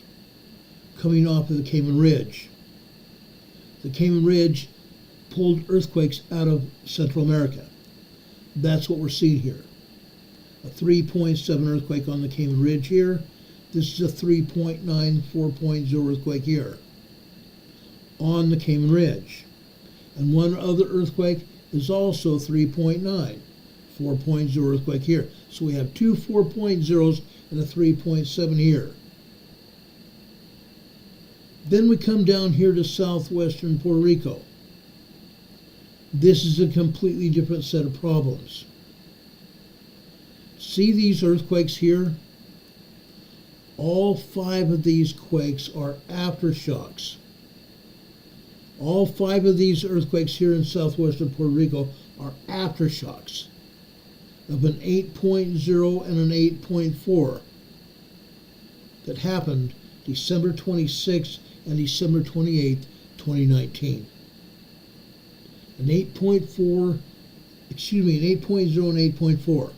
coming off of the Cayman Ridge. The Cayman Ridge pulled earthquakes out of Central America. That's what we're seeing here. A 3.7 earthquake on the Cayman Ridge here. This is a 3.9, 4.0 earthquake here on the Cayman Ridge. And one other earthquake is also 3.9, 4.0 earthquake here. So we have two 4.0s and a 3.7 here. Then we come down here to southwestern Puerto Rico. This is a completely different set of problems. See these earthquakes here? All 5 of these quakes are aftershocks. All 5 of these earthquakes here in southwestern Puerto Rico are aftershocks of an 8.0 and an 8.4 that happened December 26th and December 28th, 2019. An 8.0 and 8.4.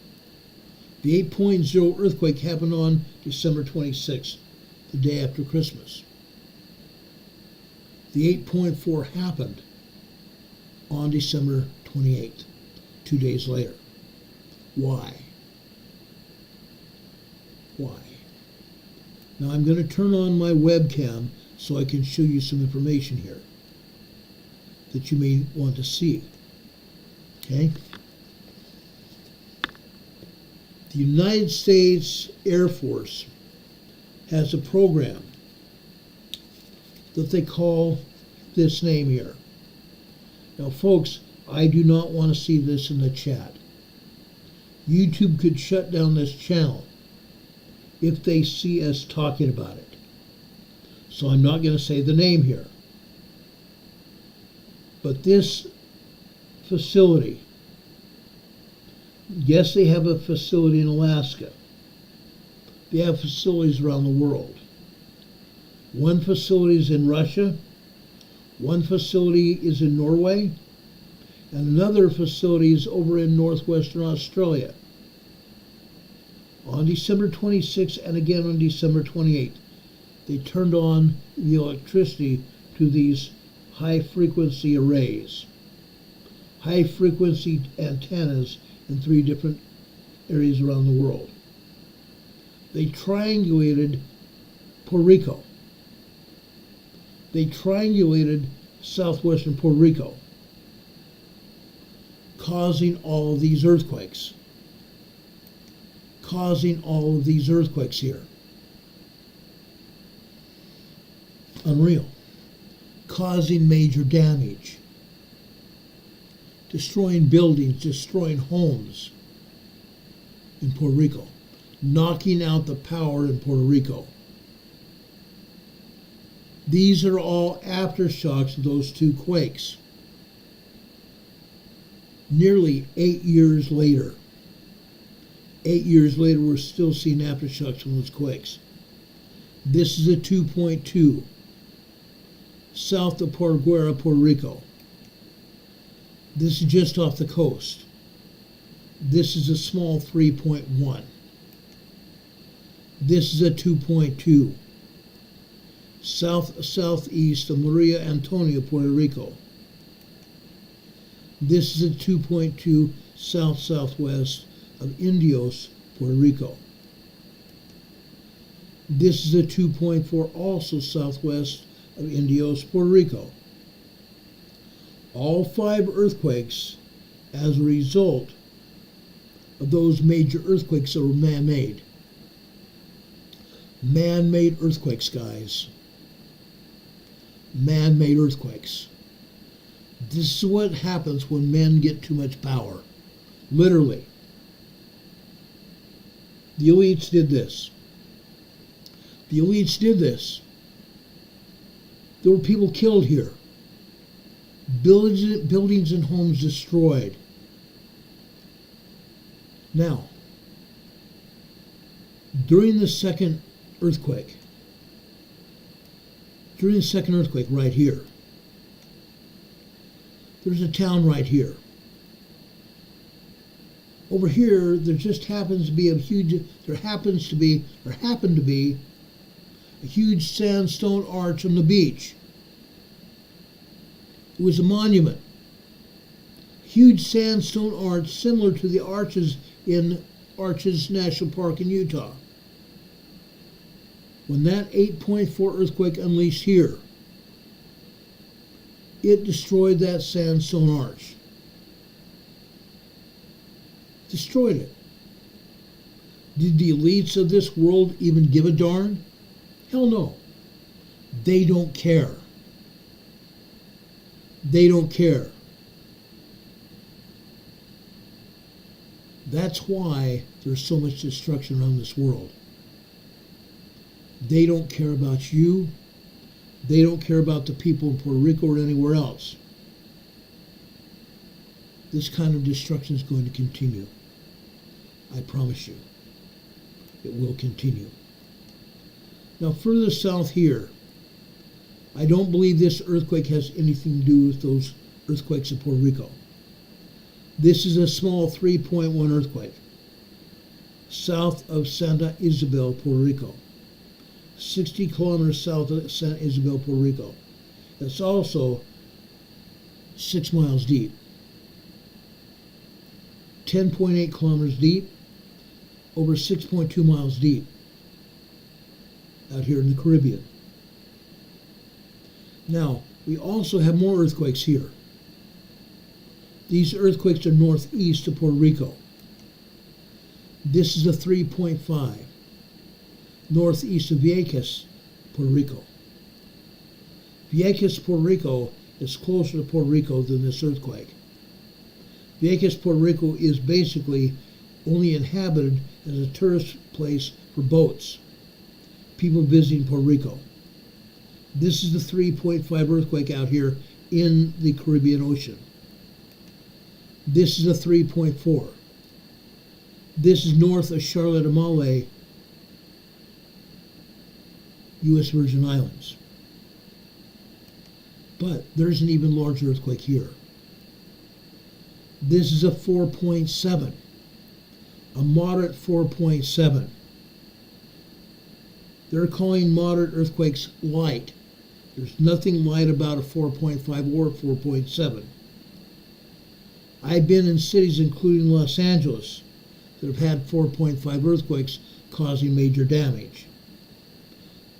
The 8.0 earthquake happened on December 26th, the day after Christmas. The 8.4 happened on December 28th, 2 days later. Why? Why? Now I'm going to turn on my webcam so I can show you some information here that you may want to see. Okay? The United States Air Force has a program that they call this name here. Now, folks, I do not want to see this in the chat. YouTube could shut down this channel if they see us talking about it. So I'm not going to say the name here. But this facility, yes, they have a facility in Alaska. They have facilities around the world. One facility is in Russia, one facility is in Norway, and another facility is over in northwestern Australia. On December 26th and again on December 28th, they turned on the electricity to these high-frequency arrays, high-frequency antennas in 3 different areas around the world. They triangulated Puerto Rico. They triangulated southwestern Puerto Rico, causing all of these earthquakes. Causing all of these earthquakes here. Unreal. Causing major damage. Destroying buildings, destroying homes in Puerto Rico. Knocking out the power in Puerto Rico. These are all aftershocks of those 2 quakes. Nearly 8 years later. 8 years later, we're still seeing aftershocks from those quakes. This is a 2.2, south of Puerto, Puerto Rico. This is just off the coast. This is a small 3.1. This is a 2.2. Southeast of Maria Antonia, Puerto Rico. This is a 2.2 southwest of Indios, Puerto Rico. This is a 2.4 also southwest of Indios, Puerto Rico. All 5 earthquakes as a result of those major earthquakes that were man-made. Man-made earthquakes, guys. Man-made earthquakes. This is what happens when men get too much power. Literally. The elites did this. The elites did this. There were people killed here. Buildings and homes destroyed. Now, during the second earthquake right here, there's a town right here. Over here, there happened to be a huge sandstone arch on the beach. It was a monument. Huge sandstone arch similar to the arches in Arches National Park in Utah. When that 8.4 earthquake unleashed here, it destroyed that sandstone arch. Destroyed it. Did the elites of this world even give a darn? Hell no. They don't care. They don't care. That's why there's so much destruction around this world. They don't care about you. They don't care about the people in Puerto Rico or anywhere else. This kind of destruction is going to continue. I promise you. It will continue. Now further south here, I don't believe this earthquake has anything to do with those earthquakes in Puerto Rico. This is a small 3.1 earthquake south of Santa Isabel, Puerto Rico. 60 kilometers south of Santa Isabel, Puerto Rico. It's also 6 miles deep. 10.8 kilometers deep, over 6.2 miles deep out here in the Caribbean. Now, we also have more earthquakes here. These earthquakes are northeast of Puerto Rico. This is a 3.5, northeast of Vieques, Puerto Rico. Vieques, Puerto Rico is closer to Puerto Rico than this earthquake. Vieques, Puerto Rico is basically only inhabited as a tourist place for boats, people visiting Puerto Rico. This is the 3.5 earthquake out here in the Caribbean Ocean. This is a 3.4. This is north of Charlotte Amalie, U.S. Virgin Islands. But there's an even larger earthquake here. This is a 4.7, a moderate 4.7. They're calling moderate earthquakes light. There's nothing light about a 4.5 or 4.7. I've been in cities, including Los Angeles, that have had 4.5 earthquakes causing major damage.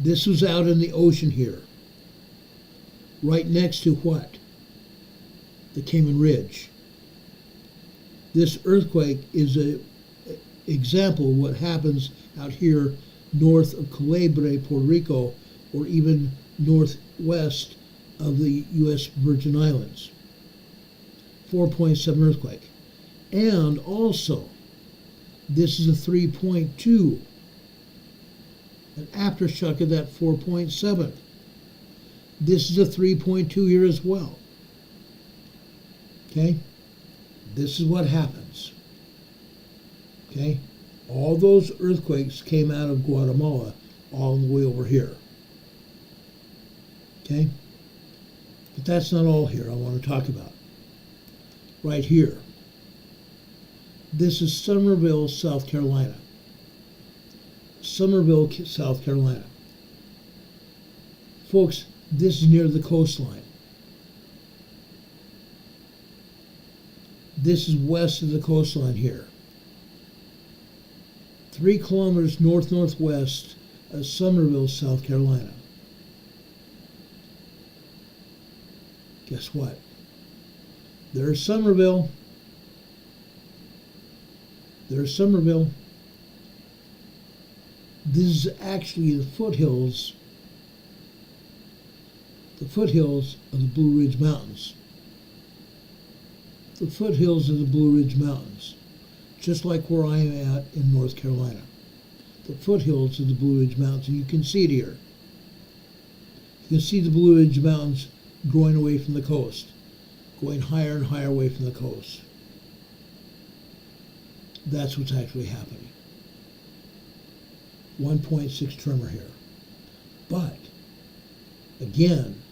This was out in the ocean here, right next to what? The Cayman Ridge. This earthquake is an example of what happens out here north of Culebra, Puerto Rico, or even northwest of the U.S. Virgin Islands. 4.7 earthquake. And also, this is a 3.2, an aftershock of that 4.7. This is a 3.2 here as well. Okay? This is what happens. Okay? All those earthquakes came out of Guatemala all the way over here. Okay? But that's not all here I want to talk about. Right here. This is Summerville, South Carolina. Summerville, South Carolina. Folks, this is near the coastline. This is west of the coastline here. 3 kilometers north-northwest of Summerville, South Carolina. Guess what? There's Summerville. There's Summerville. This is actually the foothills of the Blue Ridge Mountains. The foothills of the Blue Ridge Mountains, just like where I am at in North Carolina. The foothills of the Blue Ridge Mountains, and you can see it here. You can see the Blue Ridge Mountains growing away from the coast, going higher and higher away from the coast. That's what's actually happening. 1.6 tremor here. But, again,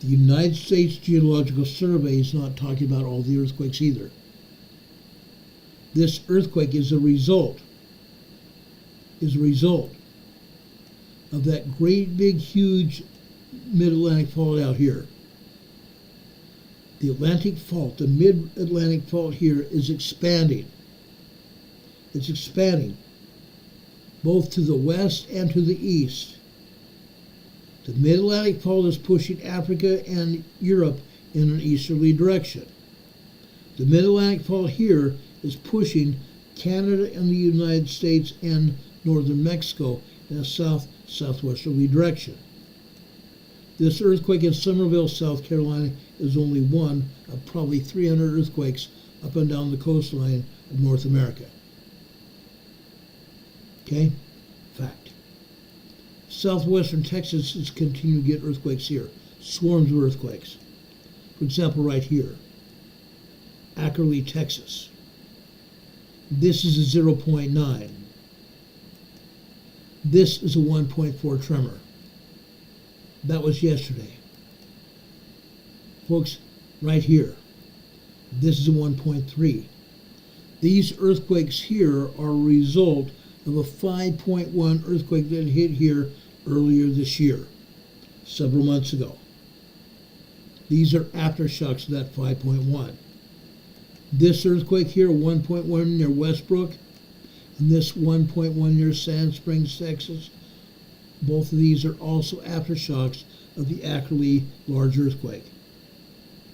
the United States Geological Survey is not talking about all the earthquakes either. This earthquake is a result of that great big huge mid-Atlantic fault out here. The Atlantic fault, the mid-Atlantic fault here is expanding. It's expanding both to the west and to the east. The mid-Atlantic fault is pushing Africa and Europe in an easterly direction. The mid-Atlantic fault here is pushing Canada and the United States and northern Mexico in a south-southwesterly direction. This earthquake in Summerville, South Carolina is only one of probably 300 earthquakes up and down the coastline of North America. Okay? Fact. Southwestern Texas is continuing to get earthquakes here. Swarms of earthquakes. For example, right here. Ackerley, Texas. This is a 0.9. This is a 1.4 tremor. That was yesterday. Folks, right here, this is a 1.3. These earthquakes here are a result of a 5.1 earthquake that hit here earlier this year, several months ago. These are aftershocks of that 5.1. This earthquake here, 1.1 near Westbrook, and this 1.1 near Sand Springs, Texas, both of these are also aftershocks of the Ackerley large earthquake.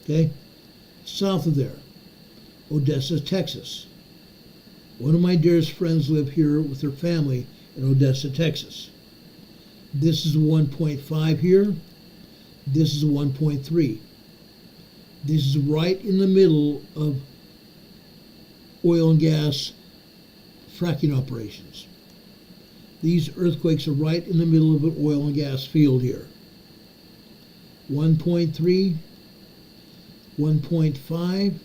Okay? South of there, Odessa, Texas. One of my dearest friends live here with her family in Odessa, Texas. This is a 1.5 here. This is a 1.3. This is right in the middle of oil and gas fracking operations. These earthquakes are right in the middle of an oil and gas field here. 1.3, 1.5,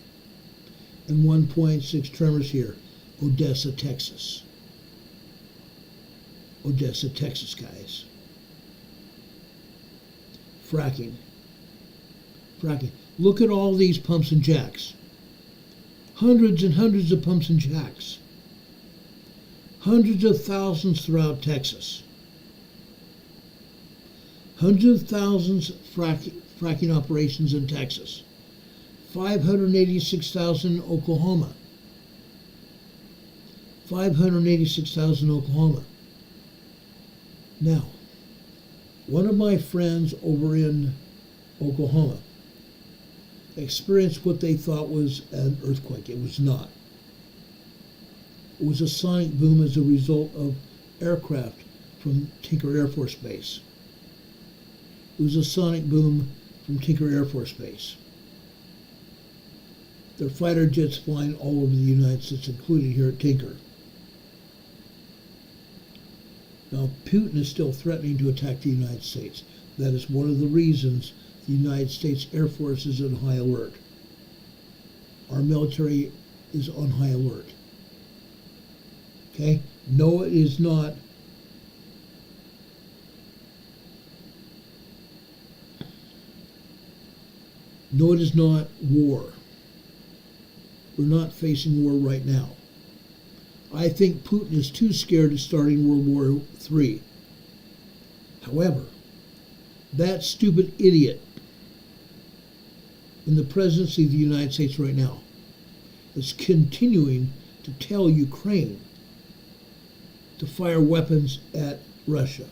and 1.6 tremors here. Odessa, Texas. Odessa, Texas, guys. Fracking. Fracking. Look at all these pumps and jacks. Hundreds and hundreds of pumps and jacks. Hundreds of thousands throughout Texas. Hundreds of thousands fracking operations in Texas. 586,000 in Oklahoma. 586,000 in Oklahoma. Now, one of my friends over in Oklahoma experienced what they thought was an earthquake. It was not. It was a sonic boom as a result of aircraft from Tinker Air Force Base. It was a sonic boom from Tinker Air Force Base. There are fighter jets flying all over the United States, including here at Tinker. Now, Putin is still threatening to attack the United States. That is one of the reasons the United States Air Force is on high alert. Our military is on high alert. Okay? No, it is not. No, it is not war. We're not facing war right now. I think Putin is too scared of starting World War III. However, that stupid idiot in the presidency of the United States right now is continuing to tell Ukraine to fire weapons at Russia.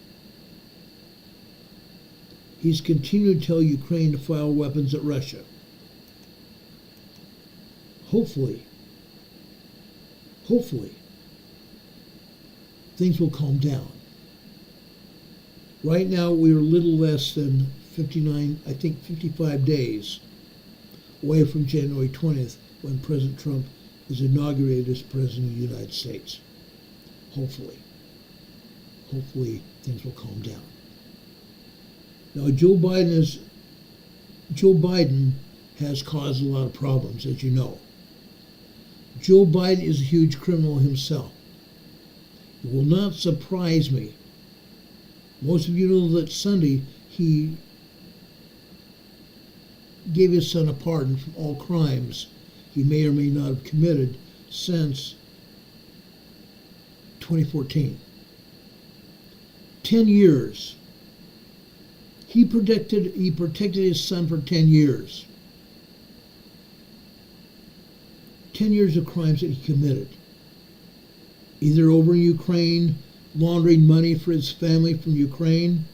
He's continuing to tell Ukraine to fire weapons at Russia. Hopefully, things will calm down. Right now, we're a little less than 55 days away from January 20th, when President Trump is inaugurated as President of the United States. Hopefully things will calm down. Now, Joe Biden has caused a lot of problems, as you know. Joe Biden is a huge criminal himself. It will not surprise me. Most of you know that Sunday he gave his son a pardon from all crimes he may or may not have committed since 2014. 10 years. He protected his son for 10 years. 10 years of crimes that he committed. Either over in Ukraine, laundering money for his family from Ukraine.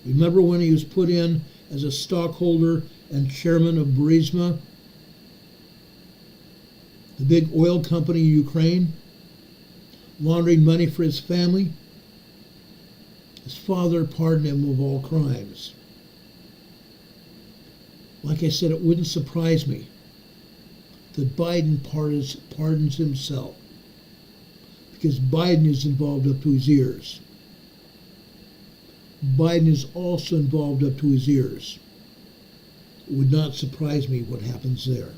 Remember when he was put in as a stockholder and chairman of Burisma, the big oil company in Ukraine, laundering money for his family? His father pardoned him of all crimes. Like I said, it wouldn't surprise me that Biden pardons himself, because Biden is involved up to his ears. Biden is also involved up to his ears. It would not surprise me what happens there.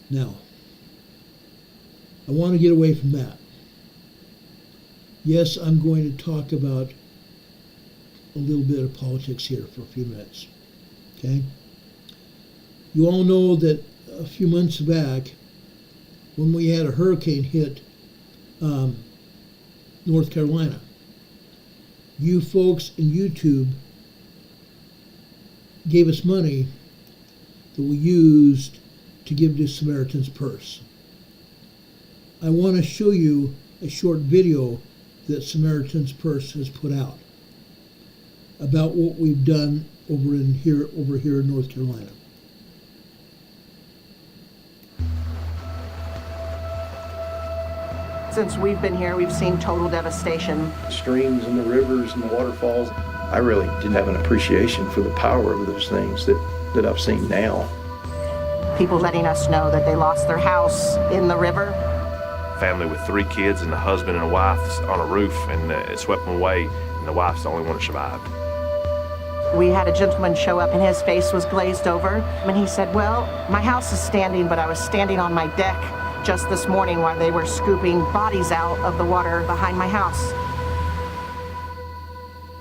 Now, I want to get away from that. Yes, I'm going to talk about a little bit of politics here for a few minutes. Okay? You all know that a few months back, when we had a hurricane hit North Carolina, you folks in YouTube gave us money that we used to give to Samaritan's Purse. I want to show you a short video that Samaritan's Purse has put out about what we've done over here in North Carolina. Since we've been here, we've seen total devastation. Streams and the rivers and the waterfalls. I really didn't have an appreciation for the power of those things that I've seen now. People letting us know that they lost their house in the river. Family with 3 kids and a husband and a wife on a roof, and it swept them away, and the wife's the only one that survived. We had a gentleman show up and his face was glazed over, and he said, well, my house is standing, but I was standing on my deck just this morning while they were scooping bodies out of the water behind my house.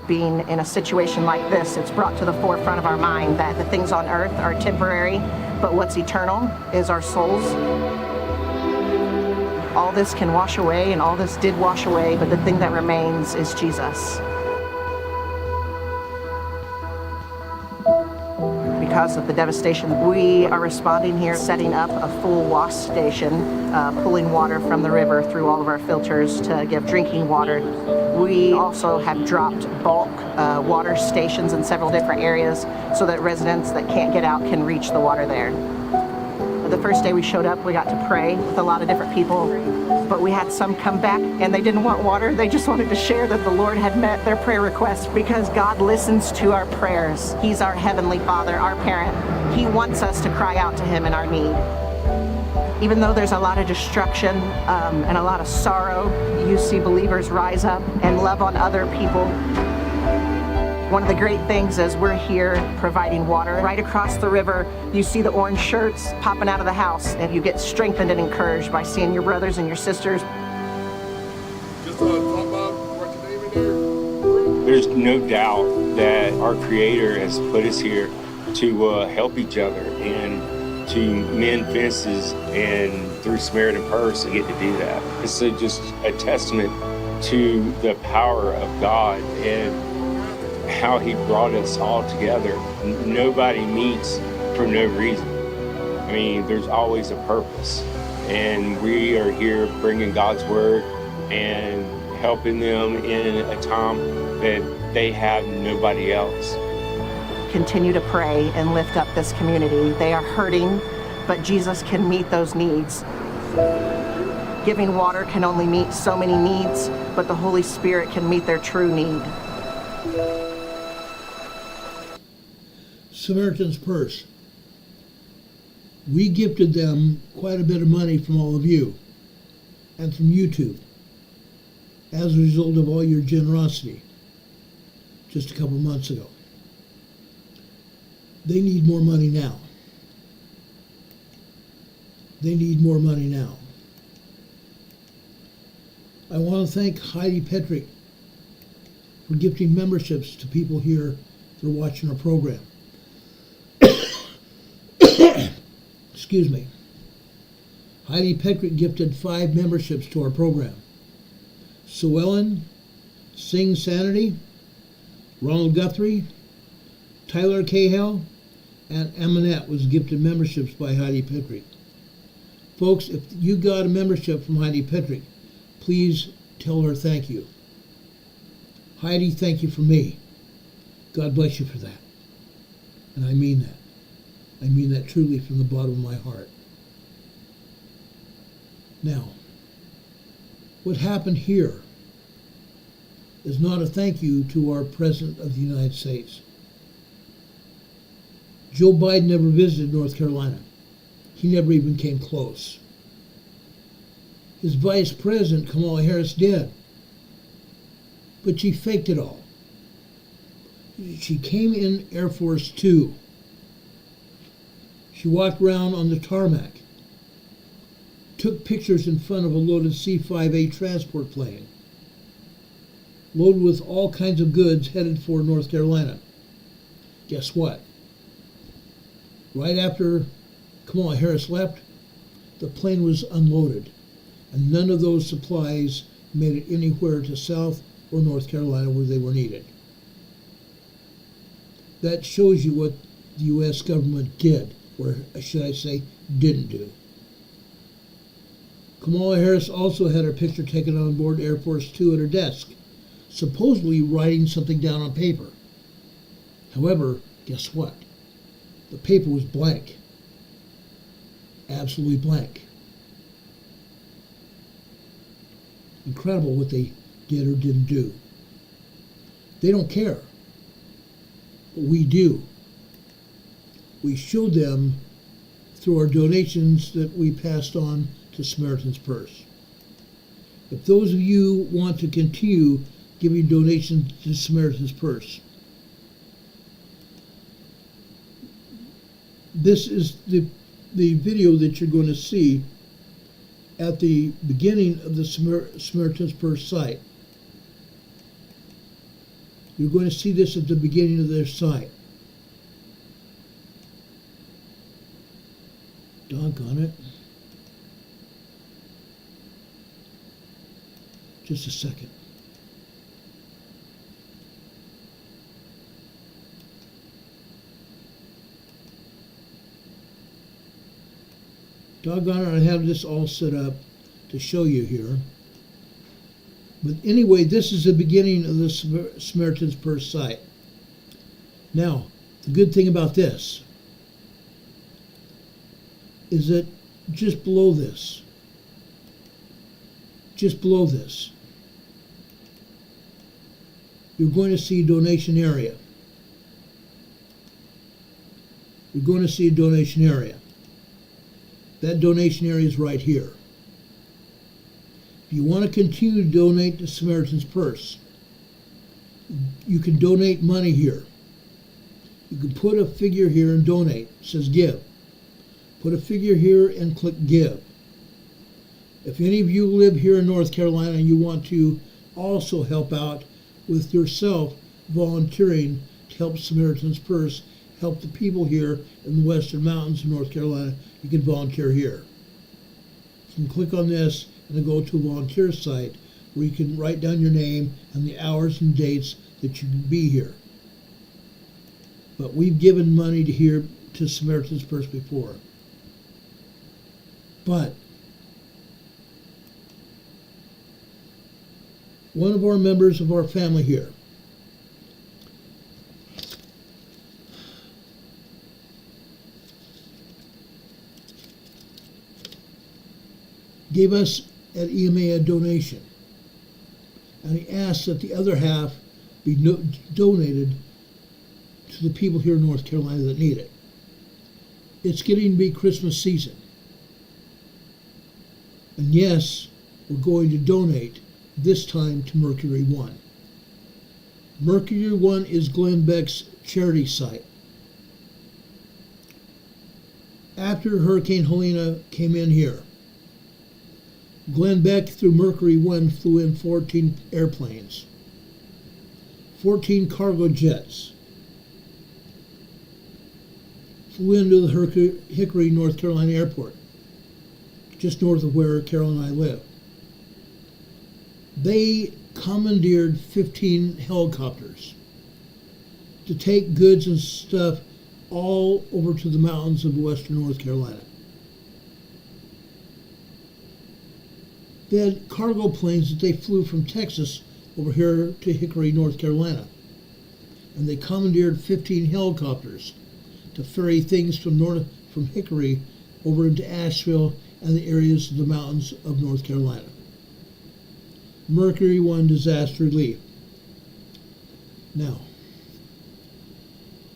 Being in a situation like this, it's brought to the forefront of our mind that the things on earth are temporary, but what's eternal is our souls. All this can wash away, and all this did wash away, but the thing that remains is Jesus. Because of the devastation, we are responding here, setting up a full wash station, pulling water from the river through all of our filters to give drinking water. We also have dropped bulk water stations in several different areas so that residents that can't get out can reach the water there. The first day we showed up, we got to pray with a lot of different people, but we had some come back and they didn't want water. They just wanted to share that the Lord had met their prayer request, because God listens to our prayers. He's our Heavenly Father, our parent. He wants us to cry out to Him in our need. Even though there's a lot of destruction and a lot of sorrow, you see believers rise up and love on other people. One of the great things is we're here providing water. Right across the river, you see the orange shirts popping out of the house, and you get strengthened and encouraged by seeing your brothers and your sisters. Just talk about what's your name in there. There's no doubt that our Creator has put us here to help each other and to mend fences, and through Samaritan Purse, we get to do that. It's just a testament to the power of God and how He brought us all together. Nobody meets for no reason. I mean, there's always a purpose, and we are here bringing God's word and helping them in a time that they have nobody else. Continue to pray and lift up this community. They are hurting, but Jesus can meet those needs. Giving water can only meet so many needs, but the Holy Spirit can meet their true need. Samaritan's Purse. We gifted them quite a bit of money from all of you and from YouTube as a result of all your generosity just a couple months ago. They need more money now. They need more money now. I want to thank Heidi Petrick for gifting memberships to people here that are watching our program. Excuse me. Heidi Petrick gifted 5 memberships to our program. Sue Ellen, Sing Sanity, Ronald Guthrie, Tyler Cahill, and Amanette was gifted memberships by Heidi Petrick. Folks, if you got a membership from Heidi Petrick, please tell her thank you. Heidi, thank you for me. God bless you for that. And I mean that. I mean that truly from the bottom of my heart. Now, what happened here is not a thank you to our President of the United States. Joe Biden never visited North Carolina. He never even came close. His Vice President, Kamala Harris, did. But she faked it all. She came in Air Force 2. She walked around on the tarmac, took pictures in front of a loaded C-5A transport plane, loaded with all kinds of goods headed for North Carolina. Guess what? Right after Kamala Harris left, the plane was unloaded, and none of those supplies made it anywhere to South or North Carolina where they were needed. That shows you what the U.S. government did, or should I say, didn't do. Kamala Harris also had her picture taken on board Air Force Two at her desk, supposedly writing something down on paper. However, guess what? The paper was blank. Absolutely blank. Incredible what they did or didn't do. They don't care. But we do. We showed them through our donations that we passed on to Samaritan's Purse. If those of you want to continue giving donations to Samaritan's Purse, this is the video that you're going to see at the beginning of the Samaritan's Purse site. You're going to see this at the beginning of their site. Doggone it. Just a second. Doggone it, I have this all set up to show you here. But anyway, this is the beginning of the Samaritan's Purse site. Now, the good thing about this is that just below this, you're going to see a donation area. You're going to see a donation area. That donation area is right here. If you want to continue to donate to Samaritan's Purse, you can donate money here. You can put a figure here and donate. It says give. Put a figure here and click give. If any of you live here in North Carolina and you want to also help out with yourself volunteering to help Samaritan's Purse, help the people here in the Western Mountains of North Carolina, you can volunteer here. You can click on this and then go to a volunteer site where you can write down your name and the hours and dates that you can be here. But we've given money to Samaritan's Purse before. But one of our members of our family here gave us at EMA a donation, and he asked that the other half be donated to the people here in North Carolina that need it. It's getting to be Christmas season. And yes, we're going to donate this time to Mercury One. Mercury One is Glenn Beck's charity site. After Hurricane Helene came in here, Glenn Beck through Mercury One flew in 14 airplanes, 14 cargo jets, flew into the Hickory, North Carolina airport, just north of where Carol and I live. They commandeered 15 helicopters to take goods and stuff all over to the mountains of western North Carolina. They had cargo planes that they flew from Texas over here to Hickory, North Carolina. And they commandeered 15 helicopters to ferry things from Hickory over into Asheville and the areas of the mountains of North Carolina. Mercury One disaster relief. Now,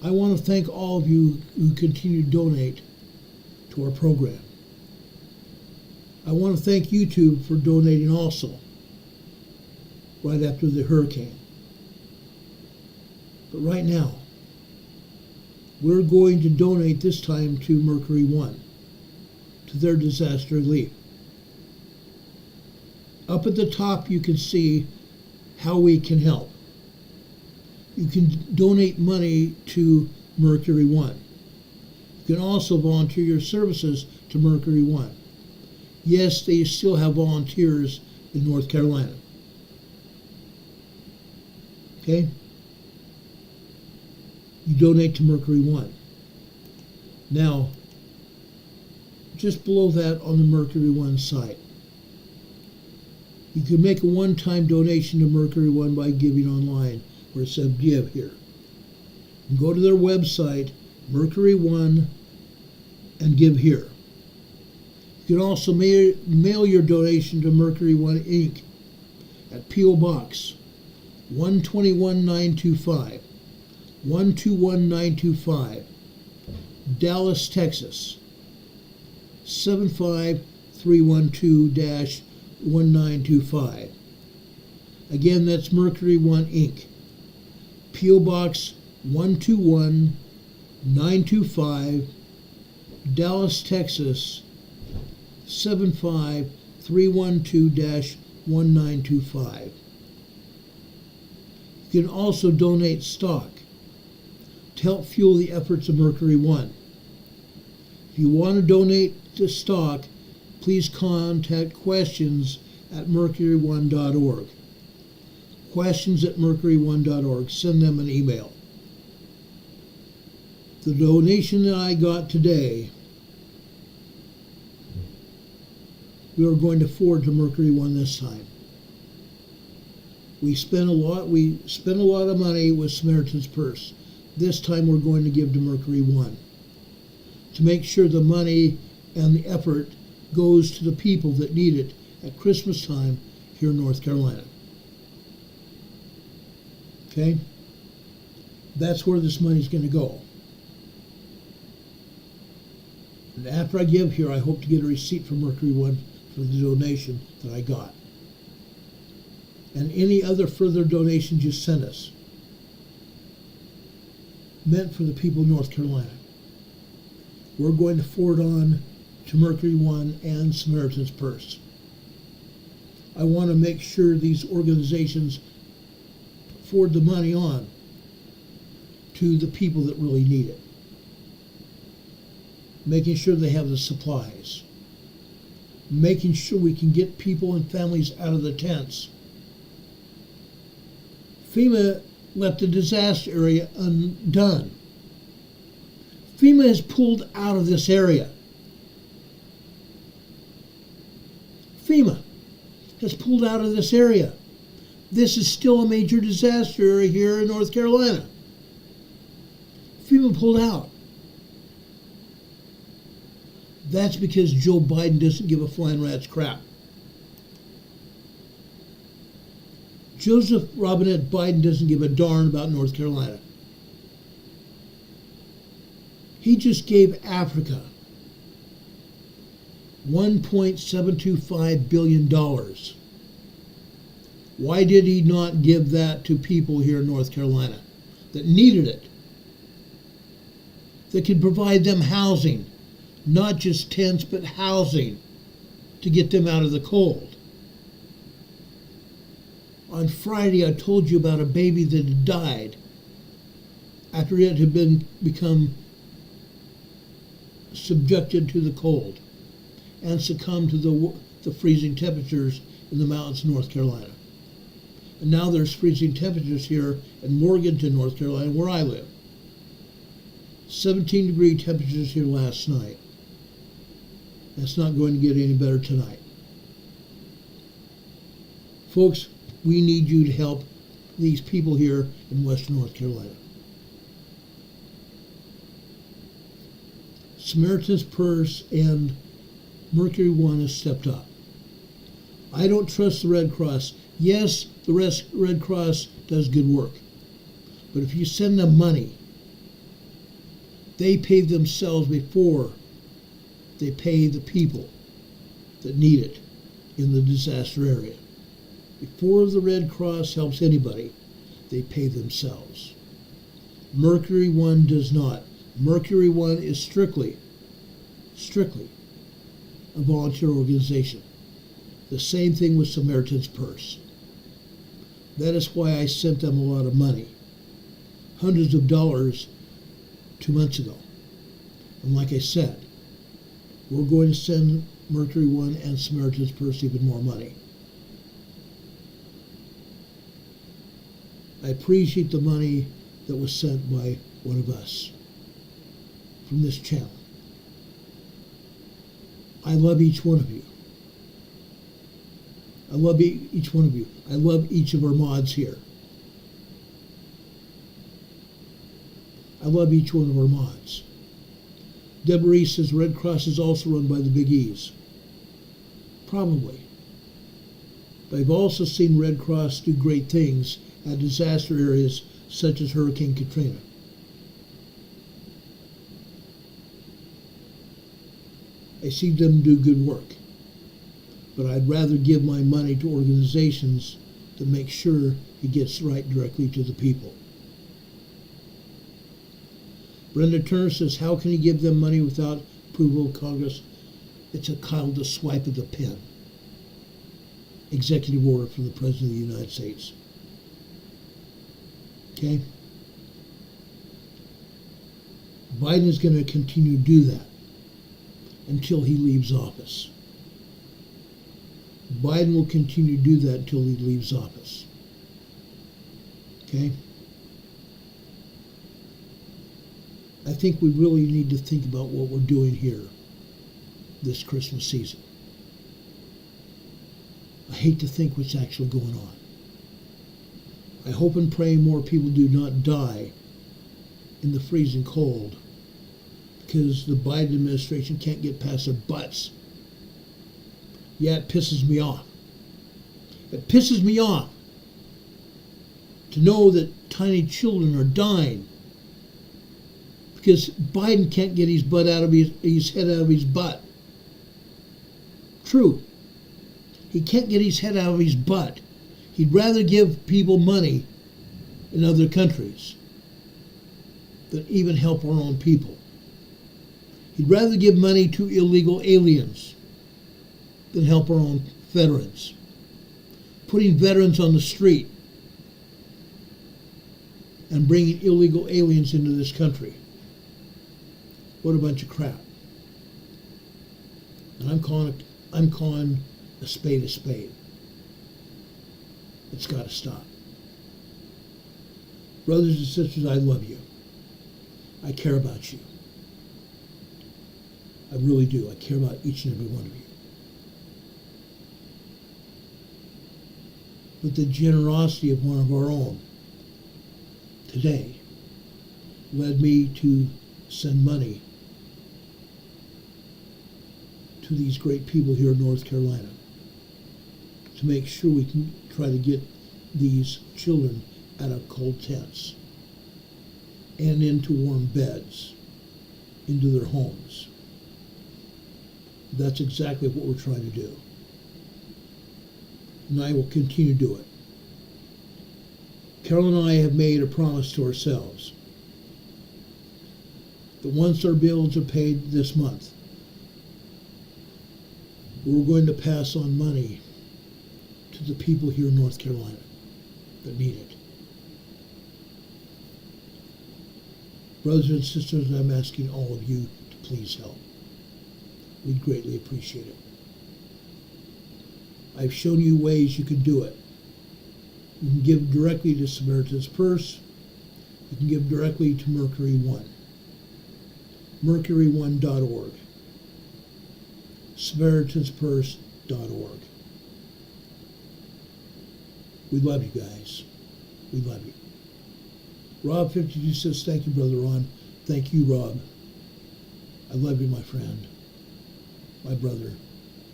I want to thank all of you who continue to donate to our program. I want to thank YouTube for donating also, right after the hurricane. But right now, we're going to donate this time to Mercury One, to their disaster relief. Up at the top you can see how we can help. You can donate money to Mercury One. You can also volunteer your services to Mercury One. Yes, they still have volunteers in North Carolina. Okay? You donate to Mercury One. Now, just below that on the Mercury One site, you can make a one-time donation to Mercury One by giving online, where it says give here. You can go to their website, Mercury One, and give here. You can also mail your donation to Mercury One Inc. at P.O. Box 121925, 121925, Dallas, Texas 75312-1925. Again, that's Mercury One Inc. P.O. Box 121925, Dallas, Texas 75312-1925. You can also donate stock to help fuel the efforts of Mercury One. If you want to donate to stock, please contact questions at mercury1.org. Questions at mercury1.org. Send them an email. The donation that I got today, we are going to forward to Mercury One this time. We spent a lot of money with Samaritan's Purse. This time we're going to give to Mercury One to make sure the money and the effort goes to the people that need it at Christmas time here in North Carolina. Okay? That's where this money's going to go. And after I give here, I hope to get a receipt from Mercury One for the donation that I got. And any other further donations you send us, meant for the people of North Carolina, we're going to forward on to Mercury One and Samaritan's Purse. I want to make sure these organizations forward the money on to the people that really need it. Making sure they have the supplies. Making sure we can get people and families out of the tents. FEMA left the disaster area undone. FEMA has pulled out of this area. FEMA has pulled out of this area. This is still a major disaster area here in North Carolina. FEMA pulled out. That's because Joe Biden doesn't give a flying rat's crap. Joseph Robinette Biden doesn't give a darn about North Carolina. He just gave Africa $1.725 billion. Why did he not give that to people here in North Carolina that needed it? That could provide them housing, not just tents, but housing to get them out of the cold. On Friday, I told you about a baby that had died after it had become subjected to the cold and succumbed to the freezing temperatures in the mountains of North Carolina. And now there's freezing temperatures here in Morganton, North Carolina, where I live. 17-degree temperatures here last night. That's not going to get any better tonight. Folks, we need you to help these people here in Western North Carolina. Samaritan's Purse and Mercury One has stepped up. I don't trust the Red Cross. Yes, the Red Cross does good work. But if you send them money, they pay themselves before they pay the people that need it in the disaster area. Before the Red Cross helps anybody, they pay themselves. Mercury One does not. Mercury One is strictly a volunteer organization. The same thing with Samaritan's Purse. That is why I sent them a lot of money, hundreds of dollars 2 months ago. And like I said, we're going to send Mercury One and Samaritan's Purse even more money. I appreciate the money that was sent by one of us from this channel. I love each one of you. I love each one of you. I love each of our mods here. I love each one of our mods. Deborah says Red Cross is also run by the Big E's. Probably. But I've also seen Red Cross do great things at disaster areas such as Hurricane Katrina. I see them do good work. But I'd rather give my money to organizations to make sure it gets right directly to the people. Brenda Turner says, how can he give them money without approval of Congress? It's a called a swipe of the pen. Executive order from the President of the United States. Okay? Biden is going to continue to do that until he leaves office. Biden will continue to do that until he leaves office. Okay? I think we really need to think about what we're doing here this Christmas season. I hate to think what's actually going on. I hope and pray more people do not die in the freezing cold because the Biden administration can't get past their butts. Yeah, it pisses me off. It pisses me off to know that tiny children are dying because Biden can't get his head out of his butt. True. He can't get his head out of his butt. He'd rather give people money in other countries than even help our own people. He'd rather give money to illegal aliens than help our own veterans. Putting veterans on the street and bringing illegal aliens into this country. What a bunch of crap. And I'm calling a spade a spade. It's got to stop. Brothers and sisters, I love you. I care about you. I really do. I care about each and every one of you. But the generosity of one of our own today led me to send money to these great people here in North Carolina to make sure we can try to get these children out of cold tents and into warm beds, into their homes. That's exactly what we're trying to do. And I will continue to do it. Carol and I have made a promise to ourselves that once our bills are paid this month, we're going to pass on money to the people here in North Carolina that need it. Brothers and sisters, I'm asking all of you to please help. We'd greatly appreciate it. I've shown you ways you can do it. You can give directly to Samaritan's Purse. You can give directly to Mercury One. Mercury1.org. SamaritansPurse.org. We love you guys. We love you. Rob52 says, thank you, Brother Ron. Thank you, Rob. I love you, my friend, my brother,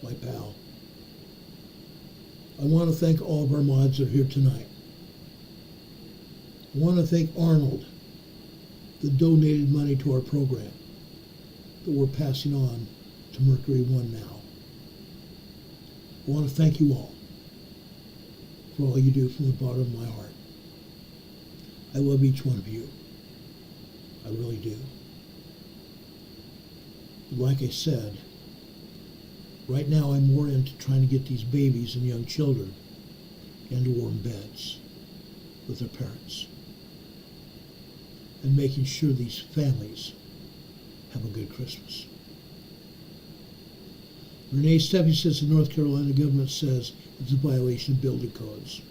my pal. I want to thank all of our mods that are here tonight. I want to thank Arnold that donated money to our program that we're passing on to Mercury One now. I want to thank you all for all you do from the bottom of my heart. I love each one of you. I really do. But like I said, right now I'm more into trying to get these babies and young children into warm beds. with their parents and making sure these families have a good Christmas. Renee Steffi says the North Carolina government says it's a violation of building codes.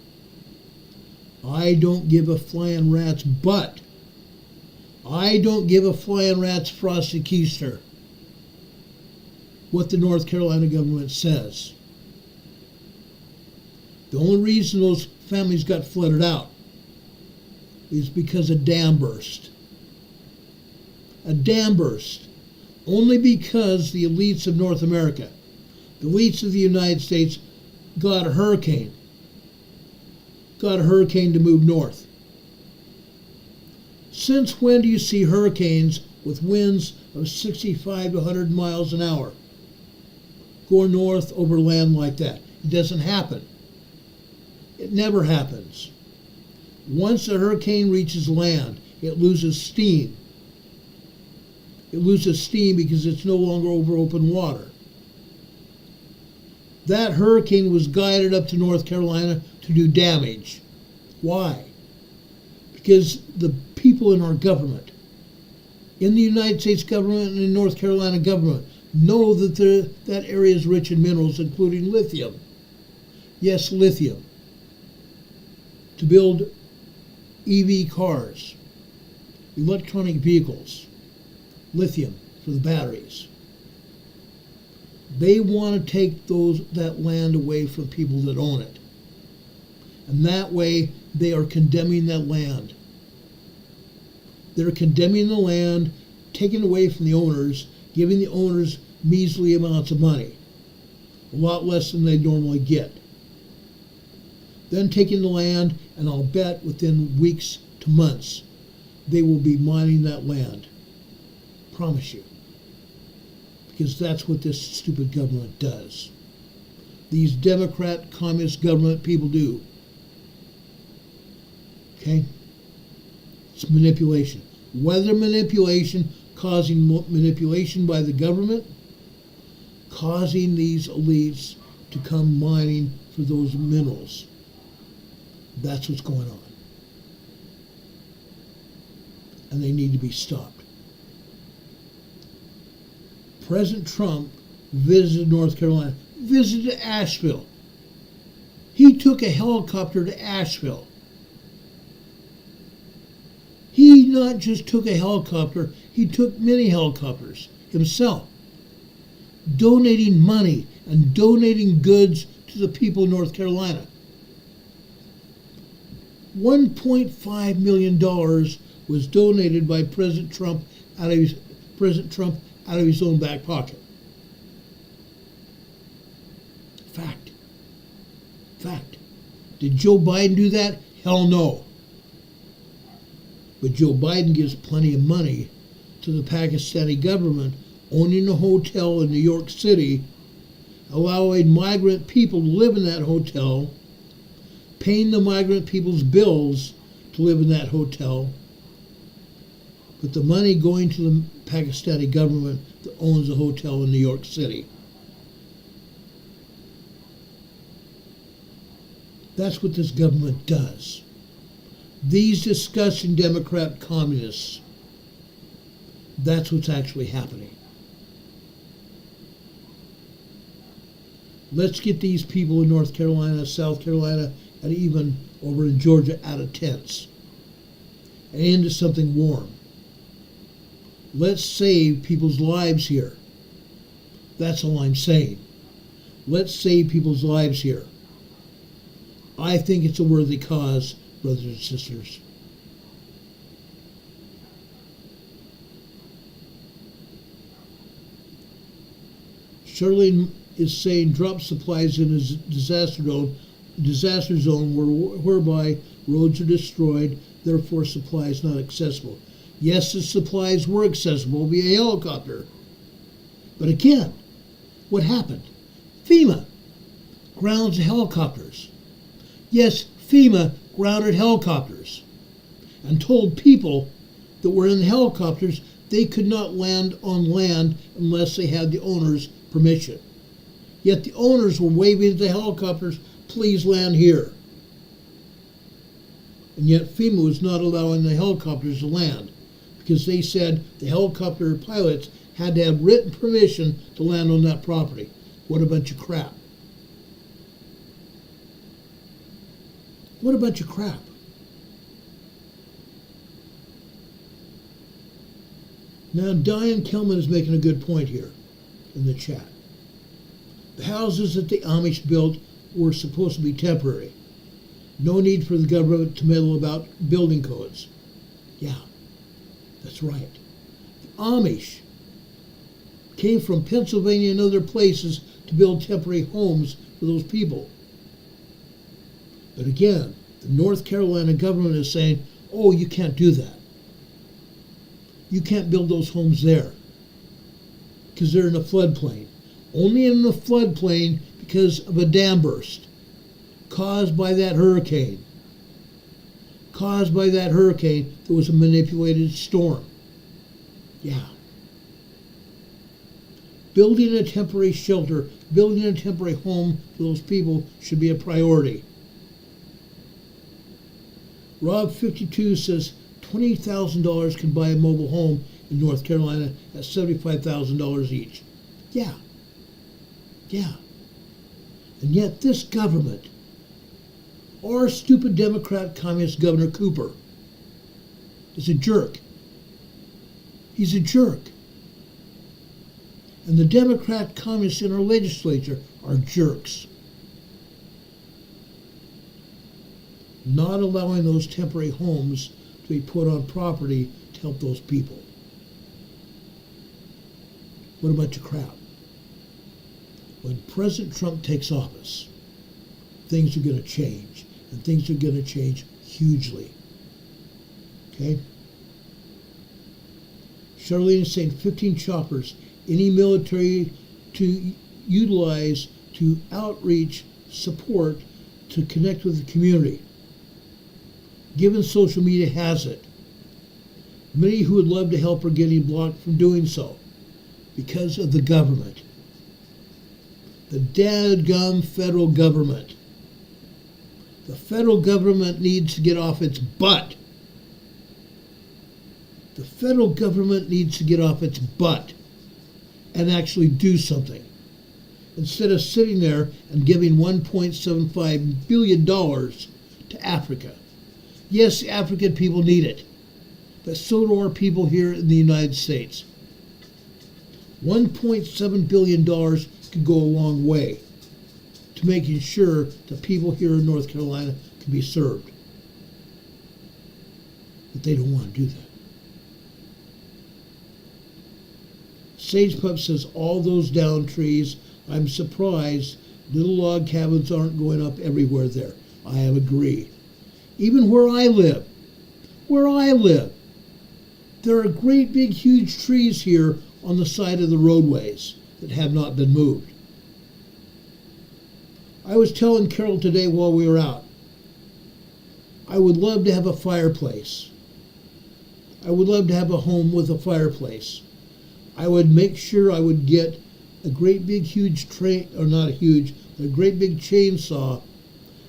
I don't give a flying rat's butt. I don't give a flying rat's frosty keister what the North Carolina government says. The only reason those families got flooded out is because a dam burst. A dam burst. Only because the elites of North America, the elites of the United States, got a hurricane. Got a hurricane to move north. Since when do you see hurricanes with winds of 65 to 100 miles an hour go north over land like that? It doesn't happen. It never happens. Once a hurricane reaches land, it loses steam. It loses steam because it's no longer over open water. That hurricane was guided up to North Carolina to do damage. Why? Because the people in our government, in the United States government and in North Carolina government, know that that area is rich in minerals, including lithium. Yes, lithium. To build EV cars, electronic vehicles, lithium for the batteries. They want to take that land away from people that own it. And that way, they are condemning that land. They're condemning the land, taking away from the owners, giving the owners measly amounts of money, a lot less than they normally get. Then taking the land, and I'll bet within weeks to months, they will be mining that land. Promise you. Because that's what this stupid government does. These Democrat, communist government people do. Okay? It's manipulation. Weather manipulation, causing manipulation by the government, causing these elites to come mining for those minerals. That's what's going on. And they need to be stopped. President Trump visited North Carolina, visited Asheville. He took a helicopter to Asheville. He not just took a helicopter, he took many helicopters himself, donating money and donating goods to the people of North Carolina. $1.5 million was donated by President Trump out of his own back pocket. Fact. Did Joe Biden do that? Hell no. But Joe Biden gives plenty of money to the Pakistani government, owning a hotel in New York City, allowing migrant people to live in that hotel, paying the migrant people's bills to live in that hotel, but the money going to the Pakistani government that owns a hotel in New York City. That's what this government does. These disgusting Democrat communists, that's what's actually happening. Let's get these people in North Carolina, South Carolina, and even over in Georgia out of tents and into something warm. Let's save people's lives here. That's all I'm saying. Let's save people's lives here. I think it's a worthy cause, brothers and sisters. Charlene is saying drop supplies in a disaster zone whereby roads are destroyed, therefore supplies not accessible. Yes, the supplies were accessible via helicopter. But again, what happened? FEMA grounds helicopters. Yes, FEMA grounded helicopters and told people that were in the helicopters they could not land on land unless they had the owner's permission. Yet the owners were waving at the helicopters, please land here. And yet FEMA was not allowing the helicopters to land because they said the helicopter pilots had to have written permission to land on that property. What a bunch of crap. What a bunch of crap. Now, Diane Kelman is making a good point here in the chat. The houses that the Amish built were supposed to be temporary. No need for the government to meddle about building codes. Yeah, that's right. The Amish came from Pennsylvania and other places to build temporary homes for those people. But again, the North Carolina government is saying, oh, you can't do that. You can't build those homes there because they're in a floodplain. Only in the floodplain because of a dam burst caused by that hurricane. Caused by that hurricane, there was a manipulated storm. Yeah. Building a temporary shelter, building a temporary home for those people should be a priority. Rob52 says $20,000 can buy a mobile home in North Carolina at $75,000 each. Yeah. Yeah. And yet this government, our stupid Democrat communist Governor Cooper, is a jerk. He's a jerk. And the Democrat communists in our legislature are jerks. Not allowing those temporary homes to be put on property to help those people. What a bunch of crap. When President Trump takes office, things are going to change, and things are going to change hugely. Okay? Charlene is saying 15 choppers, any military to utilize to outreach, support, to connect with the community. Given social media has it, many who would love to help are getting blocked from doing so because of the government. The dadgum federal government. The federal government needs to get off its butt. The federal government needs to get off its butt and actually do something. Instead of sitting there and giving $1.75 billion to Africa. Yes, the African people need it, but so do our people here in the United States. $1.7 billion could go a long way to making sure the people here in North Carolina can be served. But they don't want to do that. Sage Pup says, all those down trees, I'm surprised little log cabins aren't going up everywhere there. I have agreed. Even where I live, there are great big huge trees here on the side of the roadways that have not been moved. I was telling Carol today while we were out, I would love to have a fireplace. I would love to have a home with a fireplace. I would make sure I would get a great big huge a great big chainsaw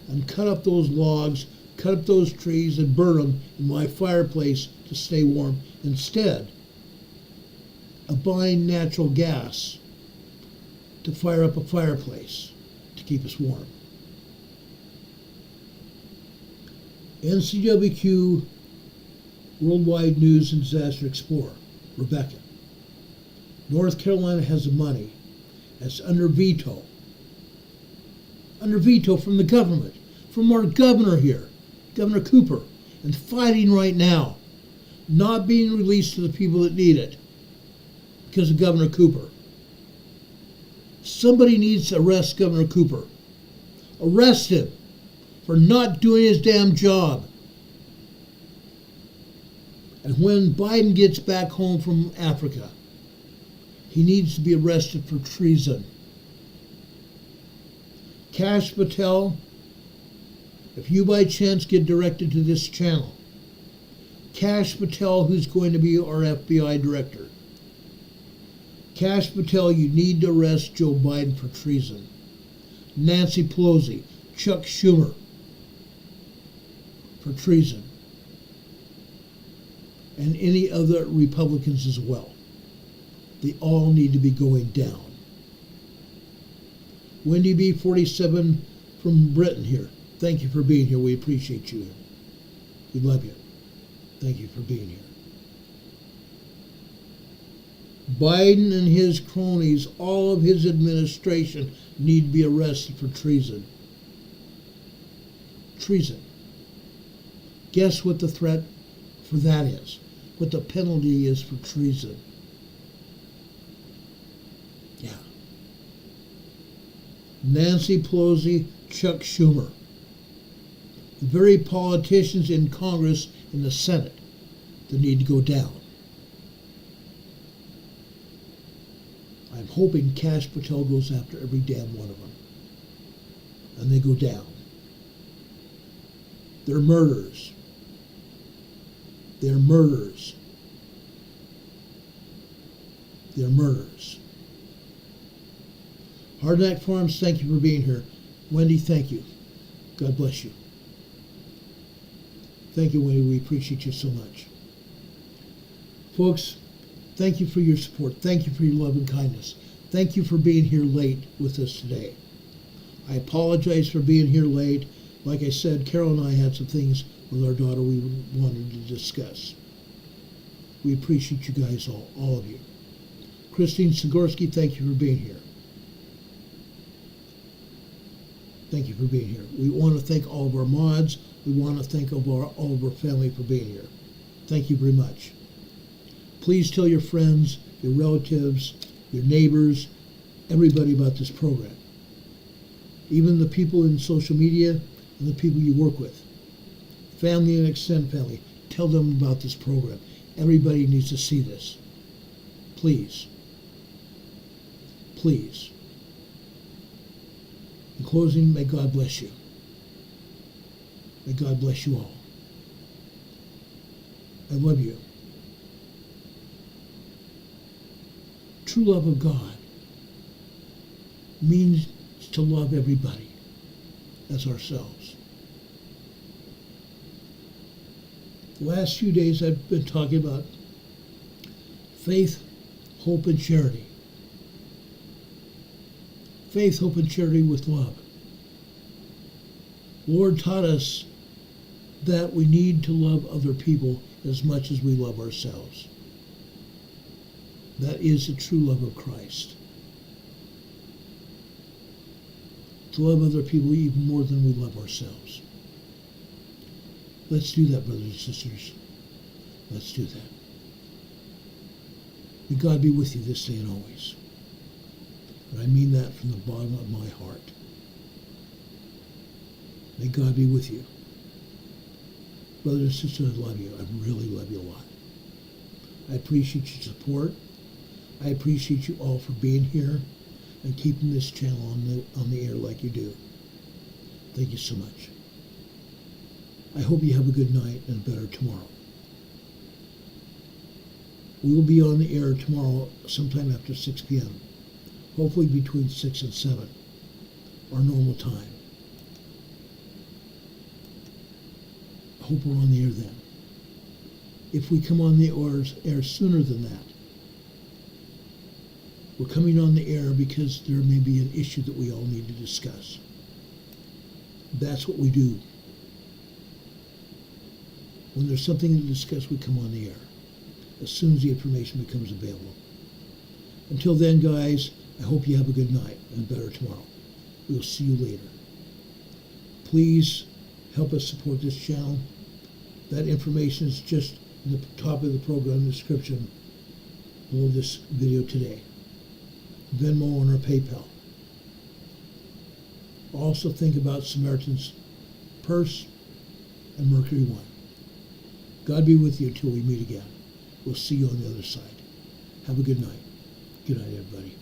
and cut up those logs, cut up those trees and burn them in my fireplace to stay warm instead of buying natural gas to fire up a fireplace to keep us warm. NCWQ Worldwide News and Disaster Explorer, Rebecca. North Carolina has the money. It's under veto. Under veto from the government, from our governor here, Governor Cooper, and fighting right now, not being released to the people that need it because of Governor Cooper. Somebody needs to arrest Governor Cooper. Arrest him for not doing his damn job. And when Biden gets back home from Africa, he needs to be arrested for treason. Kash Patel, if you by chance get directed to this channel, Kash Patel, who's going to be our FBI director, Kash Patel, you need to arrest Joe Biden for treason. Nancy Pelosi, Chuck Schumer, for treason. And any other Republicans as well. They all need to be going down. Wendy B. 47 from Britain here. Thank you for being here. We appreciate you. We love you. Thank you for being here. Biden and his cronies, all of his administration, need to be arrested for treason. Treason. Guess what the threat for that is? What the penalty is for treason? Yeah. Nancy Pelosi, Chuck Schumer. The very politicians in Congress and the Senate that need to go down. I'm hoping Kash Patel goes after every damn one of them. And they go down. They're murderers. They're murderers. They're murderers. Hardneck Farms, thank you for being here. Wendy, thank you. God bless you. Thank you, Wendy. We appreciate you so much. Folks, thank you for your support. Thank you for your love and kindness. Thank you for being here late with us today. I apologize for being here late. Like I said, Carol and I had some things with our daughter we wanted to discuss. We appreciate you guys all of you. Christine Sigorski, thank you for being here. Thank you for being here. We want to thank all of our mods. We want to thank all of our family for being here. Thank you very much. Please tell your friends, your relatives, your neighbors, everybody about this program. Even the people in social media and the people you work with. Family and extended family. Tell them about this program. Everybody needs to see this. Please. Please. In closing, may God bless you. May God bless you all. I love you. True love of God means to love everybody as ourselves. The last few days I've been talking about faith, hope, and charity. Faith, hope, and charity with love. The Lord taught us that we need to love other people as much as we love ourselves. That is the true love of Christ. To love other people even more than we love ourselves. Let's do that, brothers and sisters. Let's do that. May God be with you this day and always. And I mean that from the bottom of my heart. May God be with you. Brothers and sisters, I love you. I really love you a lot. I appreciate your support. I appreciate you all for being here and keeping this channel on the air like you do. Thank you so much. I hope you have a good night and a better tomorrow. We will be on the air tomorrow sometime after 6 p.m. Hopefully between 6 and 7, our normal time. I hope we're on the air then. If we come on the air sooner than that, we're coming on the air because there may be an issue that we all need to discuss. That's what we do. When there's something to discuss, we come on the air as soon as the information becomes available. Until then, guys, I hope you have a good night and better tomorrow. We'll see you later. Please help us support this channel. That information is just in the top of the program description below this video today. Venmo and our PayPal. Also think about Samaritan's Purse and Mercury One. God be with you until we meet again. We'll see you on the other side. Have a good night. Good night, everybody.